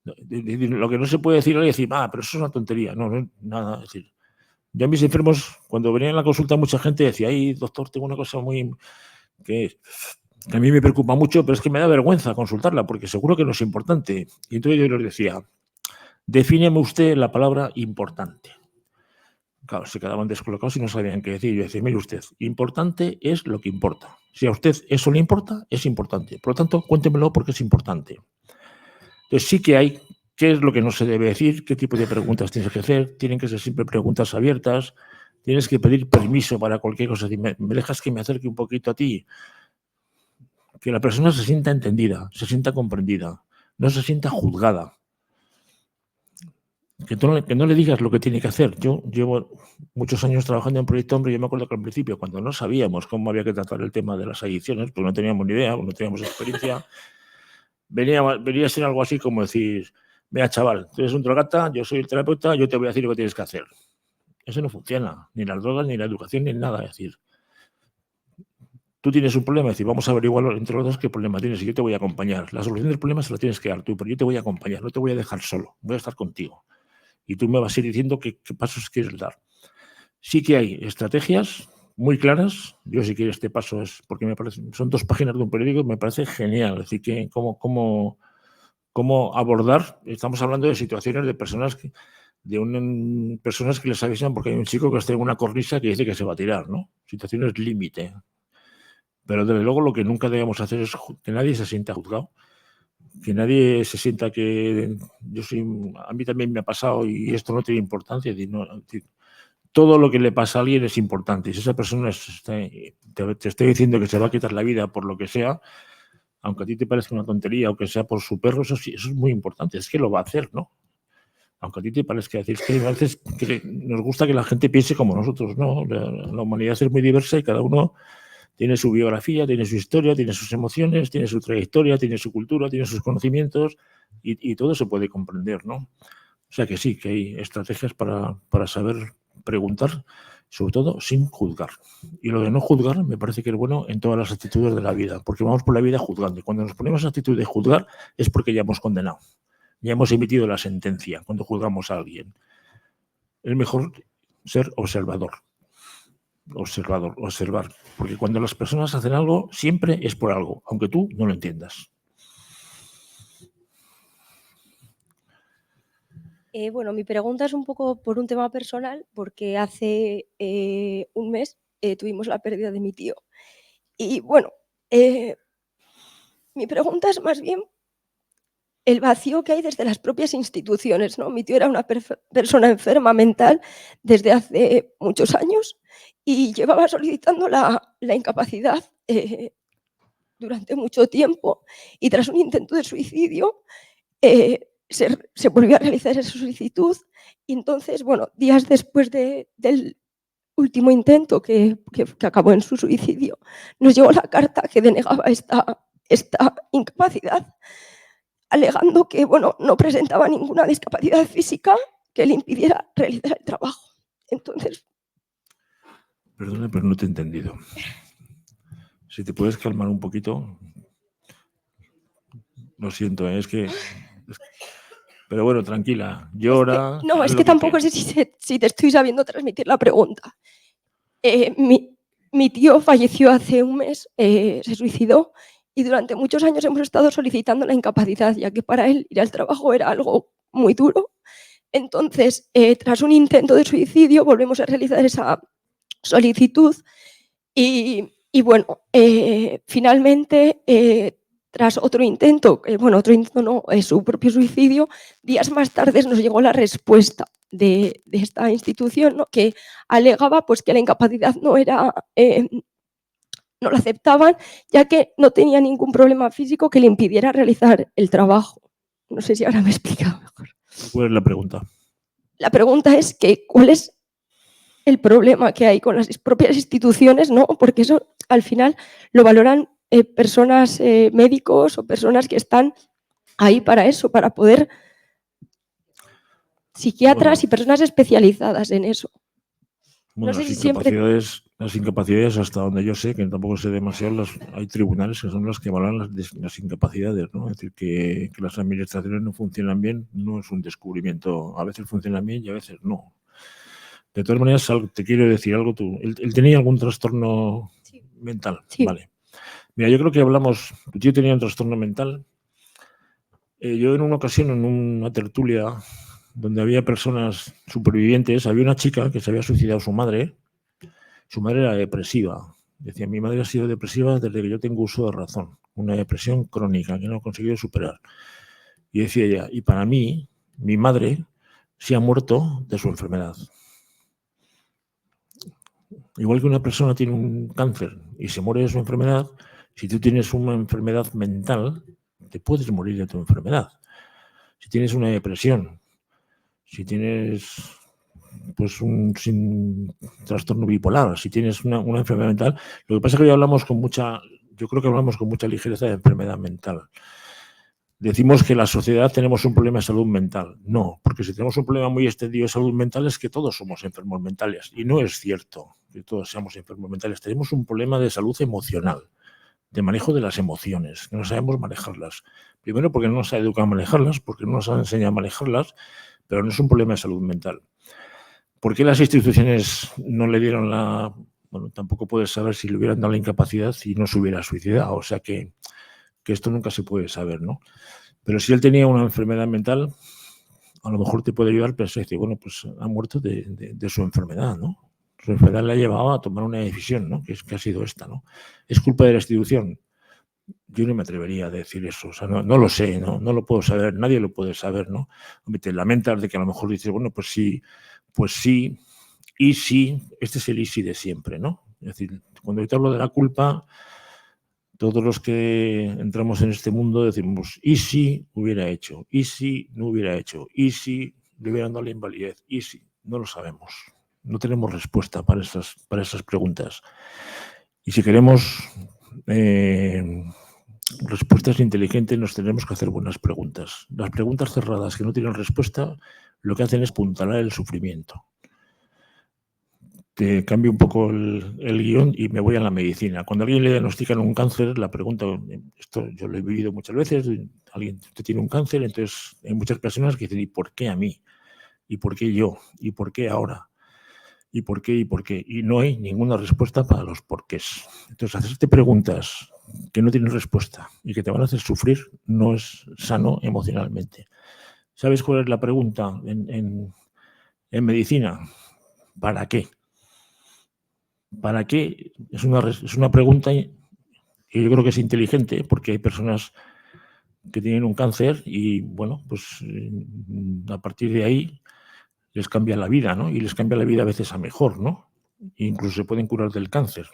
lo que no se puede decir es decir, pero eso es una tontería. No, nada. Es decir, yo a mis enfermos, cuando venía en la consulta, mucha gente decía, ay, doctor, tengo una cosa que a mí me preocupa mucho, pero es que me da vergüenza consultarla, porque seguro que no es importante. Y entonces yo les decía, defíneme usted la palabra importante. Claro, se quedaban descolocados y no sabían qué decir. Yo decía, mire usted, importante es lo que importa. Si a usted eso le importa, es importante. Por lo tanto, cuéntemelo porque es importante. Entonces sí que hay, ¿qué es lo que no se debe decir? ¿Qué tipo de preguntas tienes que hacer? Tienen que ser siempre preguntas abiertas. Tienes que pedir permiso para cualquier cosa. ¿Me dejas que me acerque un poquito a ti? Que la persona se sienta entendida, se sienta comprendida, no se sienta juzgada. Que no le digas lo que tiene que hacer. Yo llevo muchos años trabajando en Proyecto Hombre y yo me acuerdo que al principio, cuando no sabíamos cómo había que tratar el tema de las adicciones, pues no teníamos ni idea, no teníamos experiencia, venía a ser algo así como decir, mira, chaval, tú eres un drogata, yo soy el terapeuta, yo te voy a decir lo que tienes que hacer. Eso no funciona, ni las drogas, ni la educación, ni nada. Es decir, tú tienes un problema, es decir, vamos a averiguar entre los dos qué problema tienes y yo te voy a acompañar. La solución del problema se la tienes que dar tú, pero yo te voy a acompañar, no te voy a dejar solo, voy a estar contigo. Y tú me vas a ir diciendo qué pasos quieres dar. Sí que hay estrategias muy claras. Yo, si quieres, este paso es porque me parece, son 2 páginas de un periódico y me parece genial. Es decir, que cómo abordar. Estamos hablando de situaciones de personas personas que les avisan porque hay un chico que está en una cornisa que dice que se va a tirar, ¿no? Situaciones límite. Pero desde luego lo que nunca debemos hacer es que nadie se sienta juzgado. Que nadie se sienta que a mí también me ha pasado y esto no tiene importancia. Todo lo que le pasa a alguien es importante. Si esa persona te está diciendo que se va a quitar la vida por lo que sea, aunque a ti te parezca una tontería o que sea por su perro, eso es muy importante. Es que lo va a hacer, ¿no? Aunque a ti te parezca decir, es que a veces nos gusta que la gente piense como nosotros, ¿no? La humanidad es muy diversa y cada uno tiene su biografía, tiene su historia, tiene sus emociones, tiene su trayectoria, tiene su cultura, tiene sus conocimientos y todo se puede comprender, ¿no? O sea que sí, que hay estrategias para saber preguntar, sobre todo sin juzgar. Y lo de no juzgar me parece que es bueno en todas las actitudes de la vida, porque vamos por la vida juzgando. Y cuando nos ponemos en actitud de juzgar es porque ya hemos condenado, ya hemos emitido la sentencia cuando juzgamos a alguien. Es mejor ser observar, porque cuando las personas hacen algo, siempre es por algo, aunque tú no lo entiendas. Bueno, mi pregunta es un poco por un tema personal, porque hace un mes tuvimos la pérdida de mi tío. Y bueno, mi pregunta es más bien el vacío que hay desde las propias instituciones, ¿no? Mi tío era una persona enferma mental desde hace muchos años y llevaba solicitando la incapacidad durante mucho tiempo, y tras un intento de suicidio se volvió a realizar esa solicitud, y entonces, bueno, días después del último intento que acabó en su suicidio, nos llegó la carta que denegaba esta incapacidad, alegando que, bueno, no presentaba ninguna discapacidad física que le impidiera realizar el trabajo. Entonces... Perdona, pero no te he entendido. Si te puedes calmar un poquito. Lo siento, es que... Pero bueno, tranquila, llora... No, es que tampoco sé si te estoy sabiendo transmitir la pregunta. Mi tío falleció hace un mes, se suicidó, y durante muchos años hemos estado solicitando la incapacidad, ya que para él ir al trabajo era algo muy duro. Entonces, tras un intento de suicidio, volvemos a realizar esa solicitud y bueno, finalmente, tras otro intento, su propio suicidio, días más tarde nos llegó la respuesta de esta institución, ¿no?, que alegaba pues, que la incapacidad no la aceptaban, ya que no tenía ningún problema físico que le impidiera realizar el trabajo. No sé si ahora me he explicado mejor. ¿Cuál es la pregunta? La pregunta es que, ¿cuál es el problema que hay con las propias instituciones, ¿no? Porque eso al final lo valoran personas, médicos o personas que están ahí para eso, para poder... Psiquiatras, bueno, y personas especializadas en eso. Bueno, no sé las incapacidades, hasta donde yo sé, que tampoco sé demasiado, hay tribunales que son los que valoran las incapacidades, ¿no? Es decir, que las administraciones no funcionan bien no es un descubrimiento. A veces funcionan bien y a veces no. De todas maneras, te quiero decir algo tú. ¿Él tenía algún trastorno mental? Sí. Vale. Mira, yo creo que hablamos... Tu tío tenía un trastorno mental. Yo en una ocasión, en una tertulia donde había personas supervivientes, había una chica que se había suicidado su madre. Su madre era depresiva. Decía, mi madre ha sido depresiva desde que yo tengo uso de razón. Una depresión crónica que no he conseguido superar. Y decía ella, y para mí, mi madre se ha muerto de su enfermedad. Igual que una persona tiene un cáncer y se muere de su enfermedad, si tú tienes una enfermedad mental, te puedes morir de tu enfermedad. Si tienes una depresión, si tienes pues un trastorno bipolar, si tienes una enfermedad mental, lo que pasa es que yo creo que hablamos con mucha ligereza de enfermedad mental. Decimos que la sociedad tenemos un problema de salud mental. No, porque si tenemos un problema muy extendido de salud mental es que todos somos enfermos mentales. Y no es cierto que todos seamos enfermos mentales. Tenemos un problema de salud emocional, de manejo de las emociones, que no sabemos manejarlas. Primero porque no nos ha educado a manejarlas, porque no nos han enseñado a manejarlas, pero no es un problema de salud mental. ¿Por qué las instituciones no le dieron la... Bueno, tampoco puedes saber si le hubieran dado la incapacidad y no se hubiera suicidado. O sea que esto nunca se puede saber, ¿no? Pero si él tenía una enfermedad mental, a lo mejor te puede ayudar, pero se dice, bueno, pues ha muerto de su enfermedad, ¿no? Su enfermedad le ha llevado a tomar una decisión, ¿no? Que ha sido esta, ¿no? ¿Es culpa de la institución? Yo no me atrevería a decir eso, o sea, no lo sé, no lo puedo saber, nadie lo puede saber, ¿no? Te lamentas de que a lo mejor dices, bueno, pues sí, y sí, este es el y sí de siempre, ¿no? Es decir, cuando yo te hablo de la culpa, todos los que entramos en este mundo decimos, ¿y si hubiera hecho? ¿Y si no hubiera hecho? ¿Y si le hubieran dado la invalidez? ¿Y si? No lo sabemos. No tenemos respuesta para esas preguntas. Y si queremos respuestas inteligentes, nos tenemos que hacer buenas preguntas. Las preguntas cerradas que no tienen respuesta, lo que hacen es puntalar el sufrimiento. Te cambio un poco el guión y me voy a la medicina. Cuando a alguien le diagnostican un cáncer, la pregunta, esto yo lo he vivido muchas veces, alguien tiene un cáncer, entonces hay muchas personas que dicen, ¿y por qué a mí? ¿Y por qué yo? ¿Y por qué ahora? ¿Y por qué? ¿Y por qué? Y no hay ninguna respuesta para los porqués. Entonces, hacerte preguntas que no tienen respuesta y que te van a hacer sufrir no es sano emocionalmente. ¿Sabes cuál es la pregunta en medicina? ¿Para qué? ¿Para qué? Es una pregunta que yo creo que es inteligente, porque hay personas que tienen un cáncer y, bueno, pues a partir de ahí les cambia la vida, ¿no? Y les cambia la vida a veces a mejor, ¿no? E incluso se pueden curar del cáncer.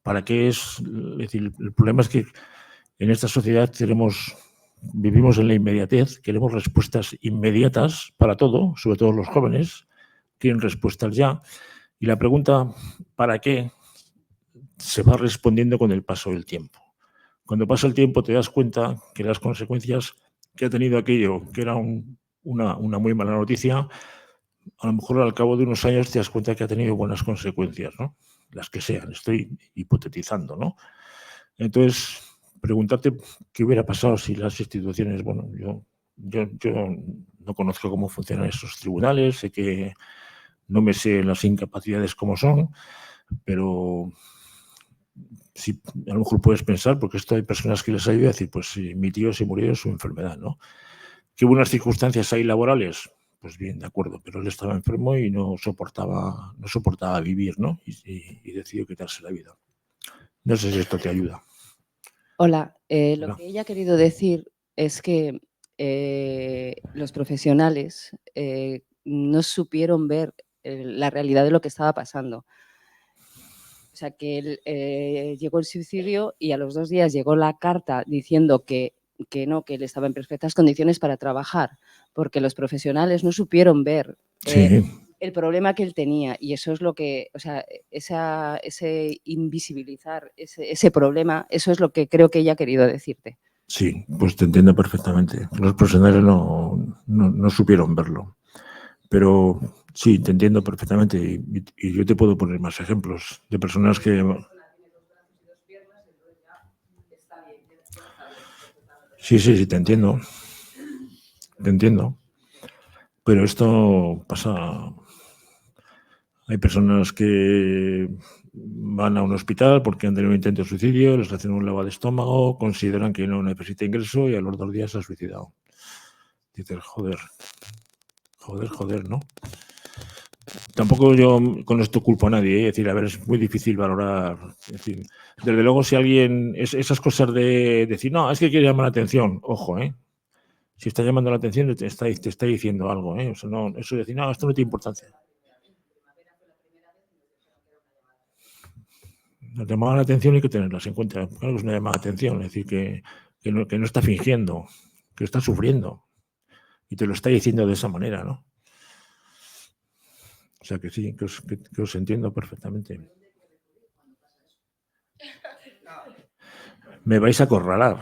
¿Para qué es? Es decir, el problema es que en esta sociedad vivimos en la inmediatez, queremos respuestas inmediatas para todo, sobre todo los jóvenes, quieren respuestas ya. Y la pregunta, ¿para qué?, se va respondiendo con el paso del tiempo. Cuando pasa el tiempo te das cuenta que las consecuencias que ha tenido aquello, que era una muy mala noticia, a lo mejor al cabo de unos años te das cuenta que ha tenido buenas consecuencias, ¿no? Las que sean, estoy hipotetizando, ¿no? Entonces, preguntarte qué hubiera pasado si las instituciones, bueno, yo no conozco cómo funcionan esos tribunales, sé que no me sé las incapacidades como son, pero si a lo mejor puedes pensar, porque esto hay personas que les ayuda a decir, pues si mi tío se murió de su enfermedad, ¿no? ¿Qué buenas circunstancias hay laborales? Pues bien, de acuerdo, pero él estaba enfermo y no soportaba vivir, ¿no? Y decidió quitarse la vida. No sé si esto te ayuda. Hola, lo Hola. que ella ha querido decir es que los profesionales no supieron ver la realidad de lo que estaba pasando. O sea, que él, llegó el suicidio y a los 2 días llegó la carta diciendo que no, que él estaba en perfectas condiciones para trabajar, porque los profesionales no supieron ver Sí, el problema que él tenía, y eso es lo que, o sea, ese invisibilizar ese problema, eso es lo que creo que ella ha querido decirte. sí, pues te entiendo perfectamente. Los profesionales no supieron verlo. Pero sí, te entiendo perfectamente y yo te puedo poner más ejemplos de personas que... Sí, te entiendo. Te entiendo. Pero esto pasa... Hay personas que van a un hospital porque han tenido un intento de suicidio, les hacen un lavado de estómago, consideran que no necesita ingreso y a los 2 días se ha suicidado. Dices, joder, ¿no? Tampoco yo con esto culpo a nadie, ¿eh? Es decir, a ver, es muy difícil valorar. Es decir, desde luego, si alguien. Esas cosas de decir, no, es que quiere llamar la atención, ojo, ¿eh? Si está llamando la atención, te está diciendo algo, ¿eh? O sea, no, eso de decir, no, esto no tiene importancia. La llamada de atención hay que tenerlas en cuenta. Claro que es una llamada de atención, es decir, que no está fingiendo, que está sufriendo. Y te lo está diciendo de esa manera, ¿no? O sea que sí, que os entiendo perfectamente. Me vais a acorralar.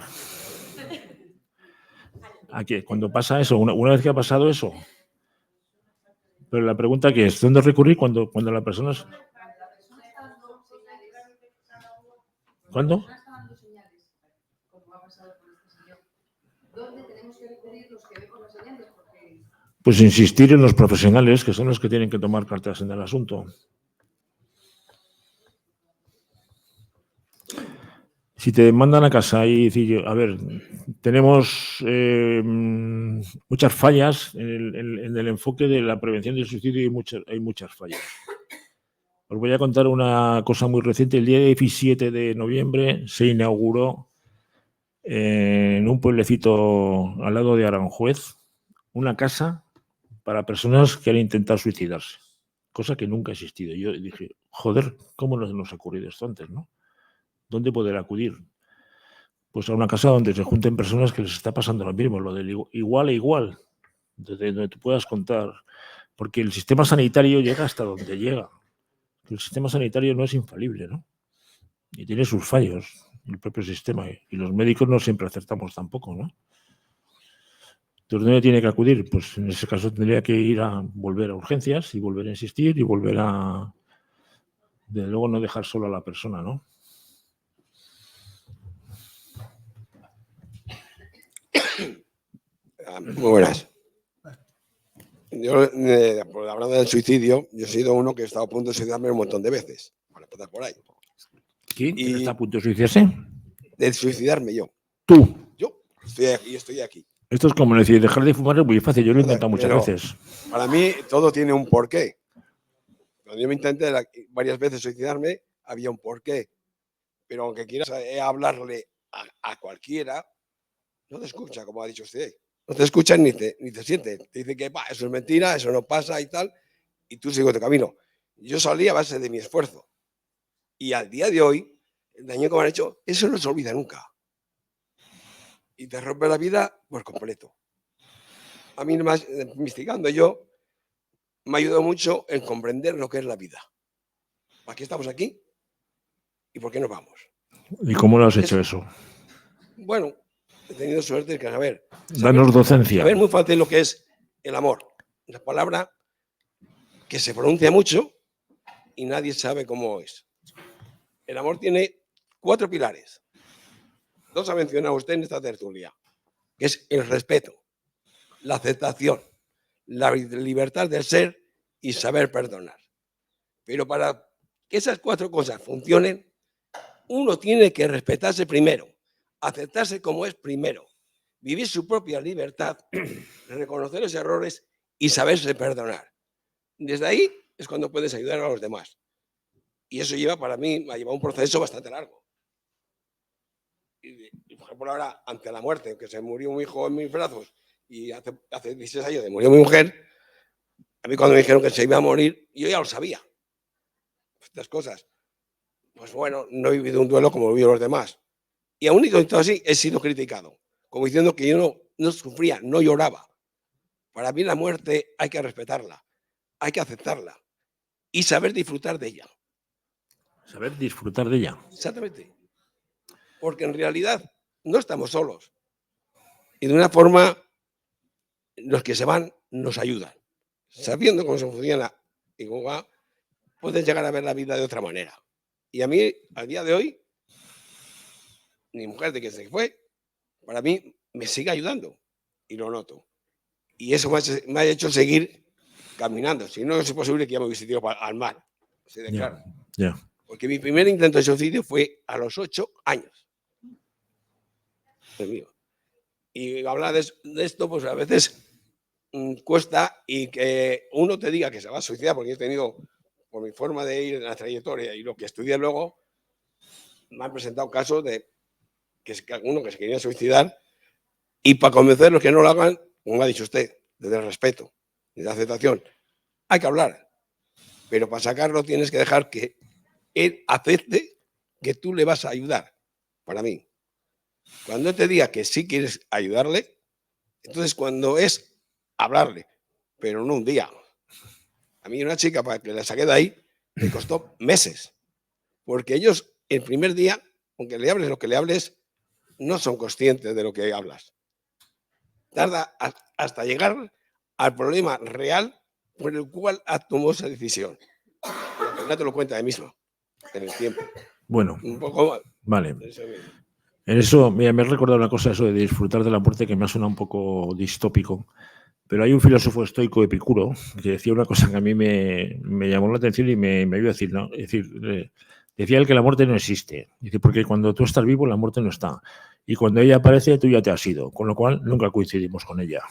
¿A qué? Cuando pasa eso, una vez que ha pasado eso. Pero la pregunta que es, ¿dónde recurrir cuando la persona es... ¿Cuándo? Pues insistir en los profesionales, que son los que tienen que tomar cartas en el asunto. Si te mandan a casa y decir, a ver, tenemos muchas fallas en el enfoque de la prevención del suicidio, hay muchas fallas. Os voy a contar una cosa muy reciente. El día 17 de noviembre se inauguró en un pueblecito al lado de Aranjuez una casa para personas que han intentado suicidarse, cosa que nunca ha existido. Yo dije, joder, ¿cómo no nos ha ocurrido esto antes, no? ¿Dónde poder acudir? Pues a una casa donde se junten personas que les está pasando lo mismo, lo del igual a igual, desde donde tú puedas contar, porque el sistema sanitario llega hasta donde llega. El sistema sanitario no es infalible, ¿no? Y tiene sus fallos, el propio sistema, y los médicos no siempre acertamos tampoco, ¿no? Entonces, ¿dónde tiene que acudir? Pues en ese caso tendría que volver a urgencias y volver a insistir y volver a, desde luego, no dejar solo a la persona, ¿no? Muy buenas. Yo, hablando del suicidio, yo he sido uno que he estado a punto de suicidarme un montón de veces. Para empezar por ahí. ¿Quién está a punto de suicidarse? De suicidarme yo. Tú. Yo estoy aquí. Esto es como decir, dejar de fumar es muy fácil, yo lo he intentado muchas Pero veces. Para mí todo tiene un porqué. Cuando yo me intenté varias veces suicidarme, había un porqué. Pero aunque quieras hablarle a cualquiera, no te escucha, como ha dicho usted. No te escuchan ni te sienten. Te dicen que eso es mentira, eso no pasa y tal, y tú sigues tu camino. Yo salí a base de mi esfuerzo. Y al día de hoy, el daño que me han hecho, eso no se olvida nunca. Y te rompe la vida por completo. A mí, más investigando yo, me ha ayudado mucho en comprender lo que es la vida. ¿Para qué estamos aquí? ¿Y por qué nos vamos? ¿Y cómo lo has hecho eso? Bueno, he tenido suerte de que, a ver, Danos docencia. saber muy fácil lo que es el amor. Una palabra que se pronuncia mucho y nadie sabe cómo es. El amor tiene 4 pilares. 2 ha mencionado usted en esta tertulia, que es el respeto, la aceptación, la libertad de ser y saber perdonar. Pero para que esas 4 cosas funcionen, uno tiene que respetarse primero, aceptarse como es primero, vivir su propia libertad, reconocer los errores y saberse perdonar. Desde ahí es cuando puedes ayudar a los demás. Y eso lleva, para mí, ha llevado un proceso bastante largo. Y, por ejemplo, ahora, ante la muerte, que se murió un hijo en mis brazos y hace 16 años que murió mi mujer, a mí cuando me dijeron que se iba a morir, yo ya lo sabía. Estas cosas. Pues bueno, no he vivido un duelo como vivido los demás. Y aún y todo así, he sido criticado, como diciendo que yo no sufría, no lloraba. Para mí la muerte hay que respetarla, hay que aceptarla y saber disfrutar de ella. Saber disfrutar de ella. Exactamente. Porque en realidad no estamos solos. Y de una forma, los que se van nos ayudan. Sabiendo cómo se funciona y cómo va, puedes llegar a ver la vida de otra manera. Y a mí, al día de hoy, mi mujer de que se fue, para mí me sigue ayudando. Y lo noto. Y eso me ha hecho seguir caminando. Si no, es posible que ya me hubiese tirado al mar. Así de claro. Ya. Porque mi primer intento de suicidio fue a los 8 años. Y hablar de esto, pues a veces cuesta, y que uno te diga que se va a suicidar, porque he tenido, por mi forma de ir en la trayectoria y lo que estudié luego, me han presentado casos de que uno que se quería suicidar, y para convencerlos que no lo hagan, como ha dicho usted, desde el respeto, desde la aceptación, hay que hablar. Pero para sacarlo tienes que dejar que él acepte que tú le vas a ayudar, para mí. Cuando él te diga que sí quieres ayudarle, entonces cuando es hablarle, pero no un día. A mí una chica, para que la saqué de ahí, me costó meses. Porque ellos, el primer día, aunque le hables lo que le hables, no son conscientes de lo que hablas. Tarda hasta llegar al problema real por el cual tomó esa decisión. No te lo cuenta de mismo, en el tiempo. Bueno, un poco, vale. En eso, mira, me he recordado una cosa, eso de disfrutar de la muerte, que me ha sonado un poco distópico. Pero hay un filósofo estoico, Epicuro, que decía una cosa que a mí me llamó la atención y me ayudó a decir, ¿no? Es decir, decía él que la muerte no existe. Dice, porque cuando tú estás vivo, la muerte no está. Y cuando ella aparece, tú ya te has ido. Con lo cual, nunca coincidimos con ella.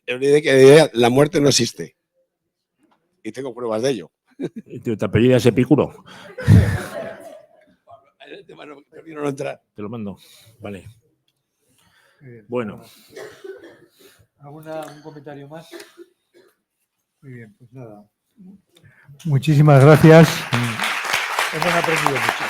Olvidé que la muerte no existe. Y tengo pruebas de ello. ¿Te apellidas Epicuro? Te lo mando. Vale. Bueno. ¿Un comentario más? Muy bien, pues nada. Muchísimas gracias. Hemos aprendido mucho.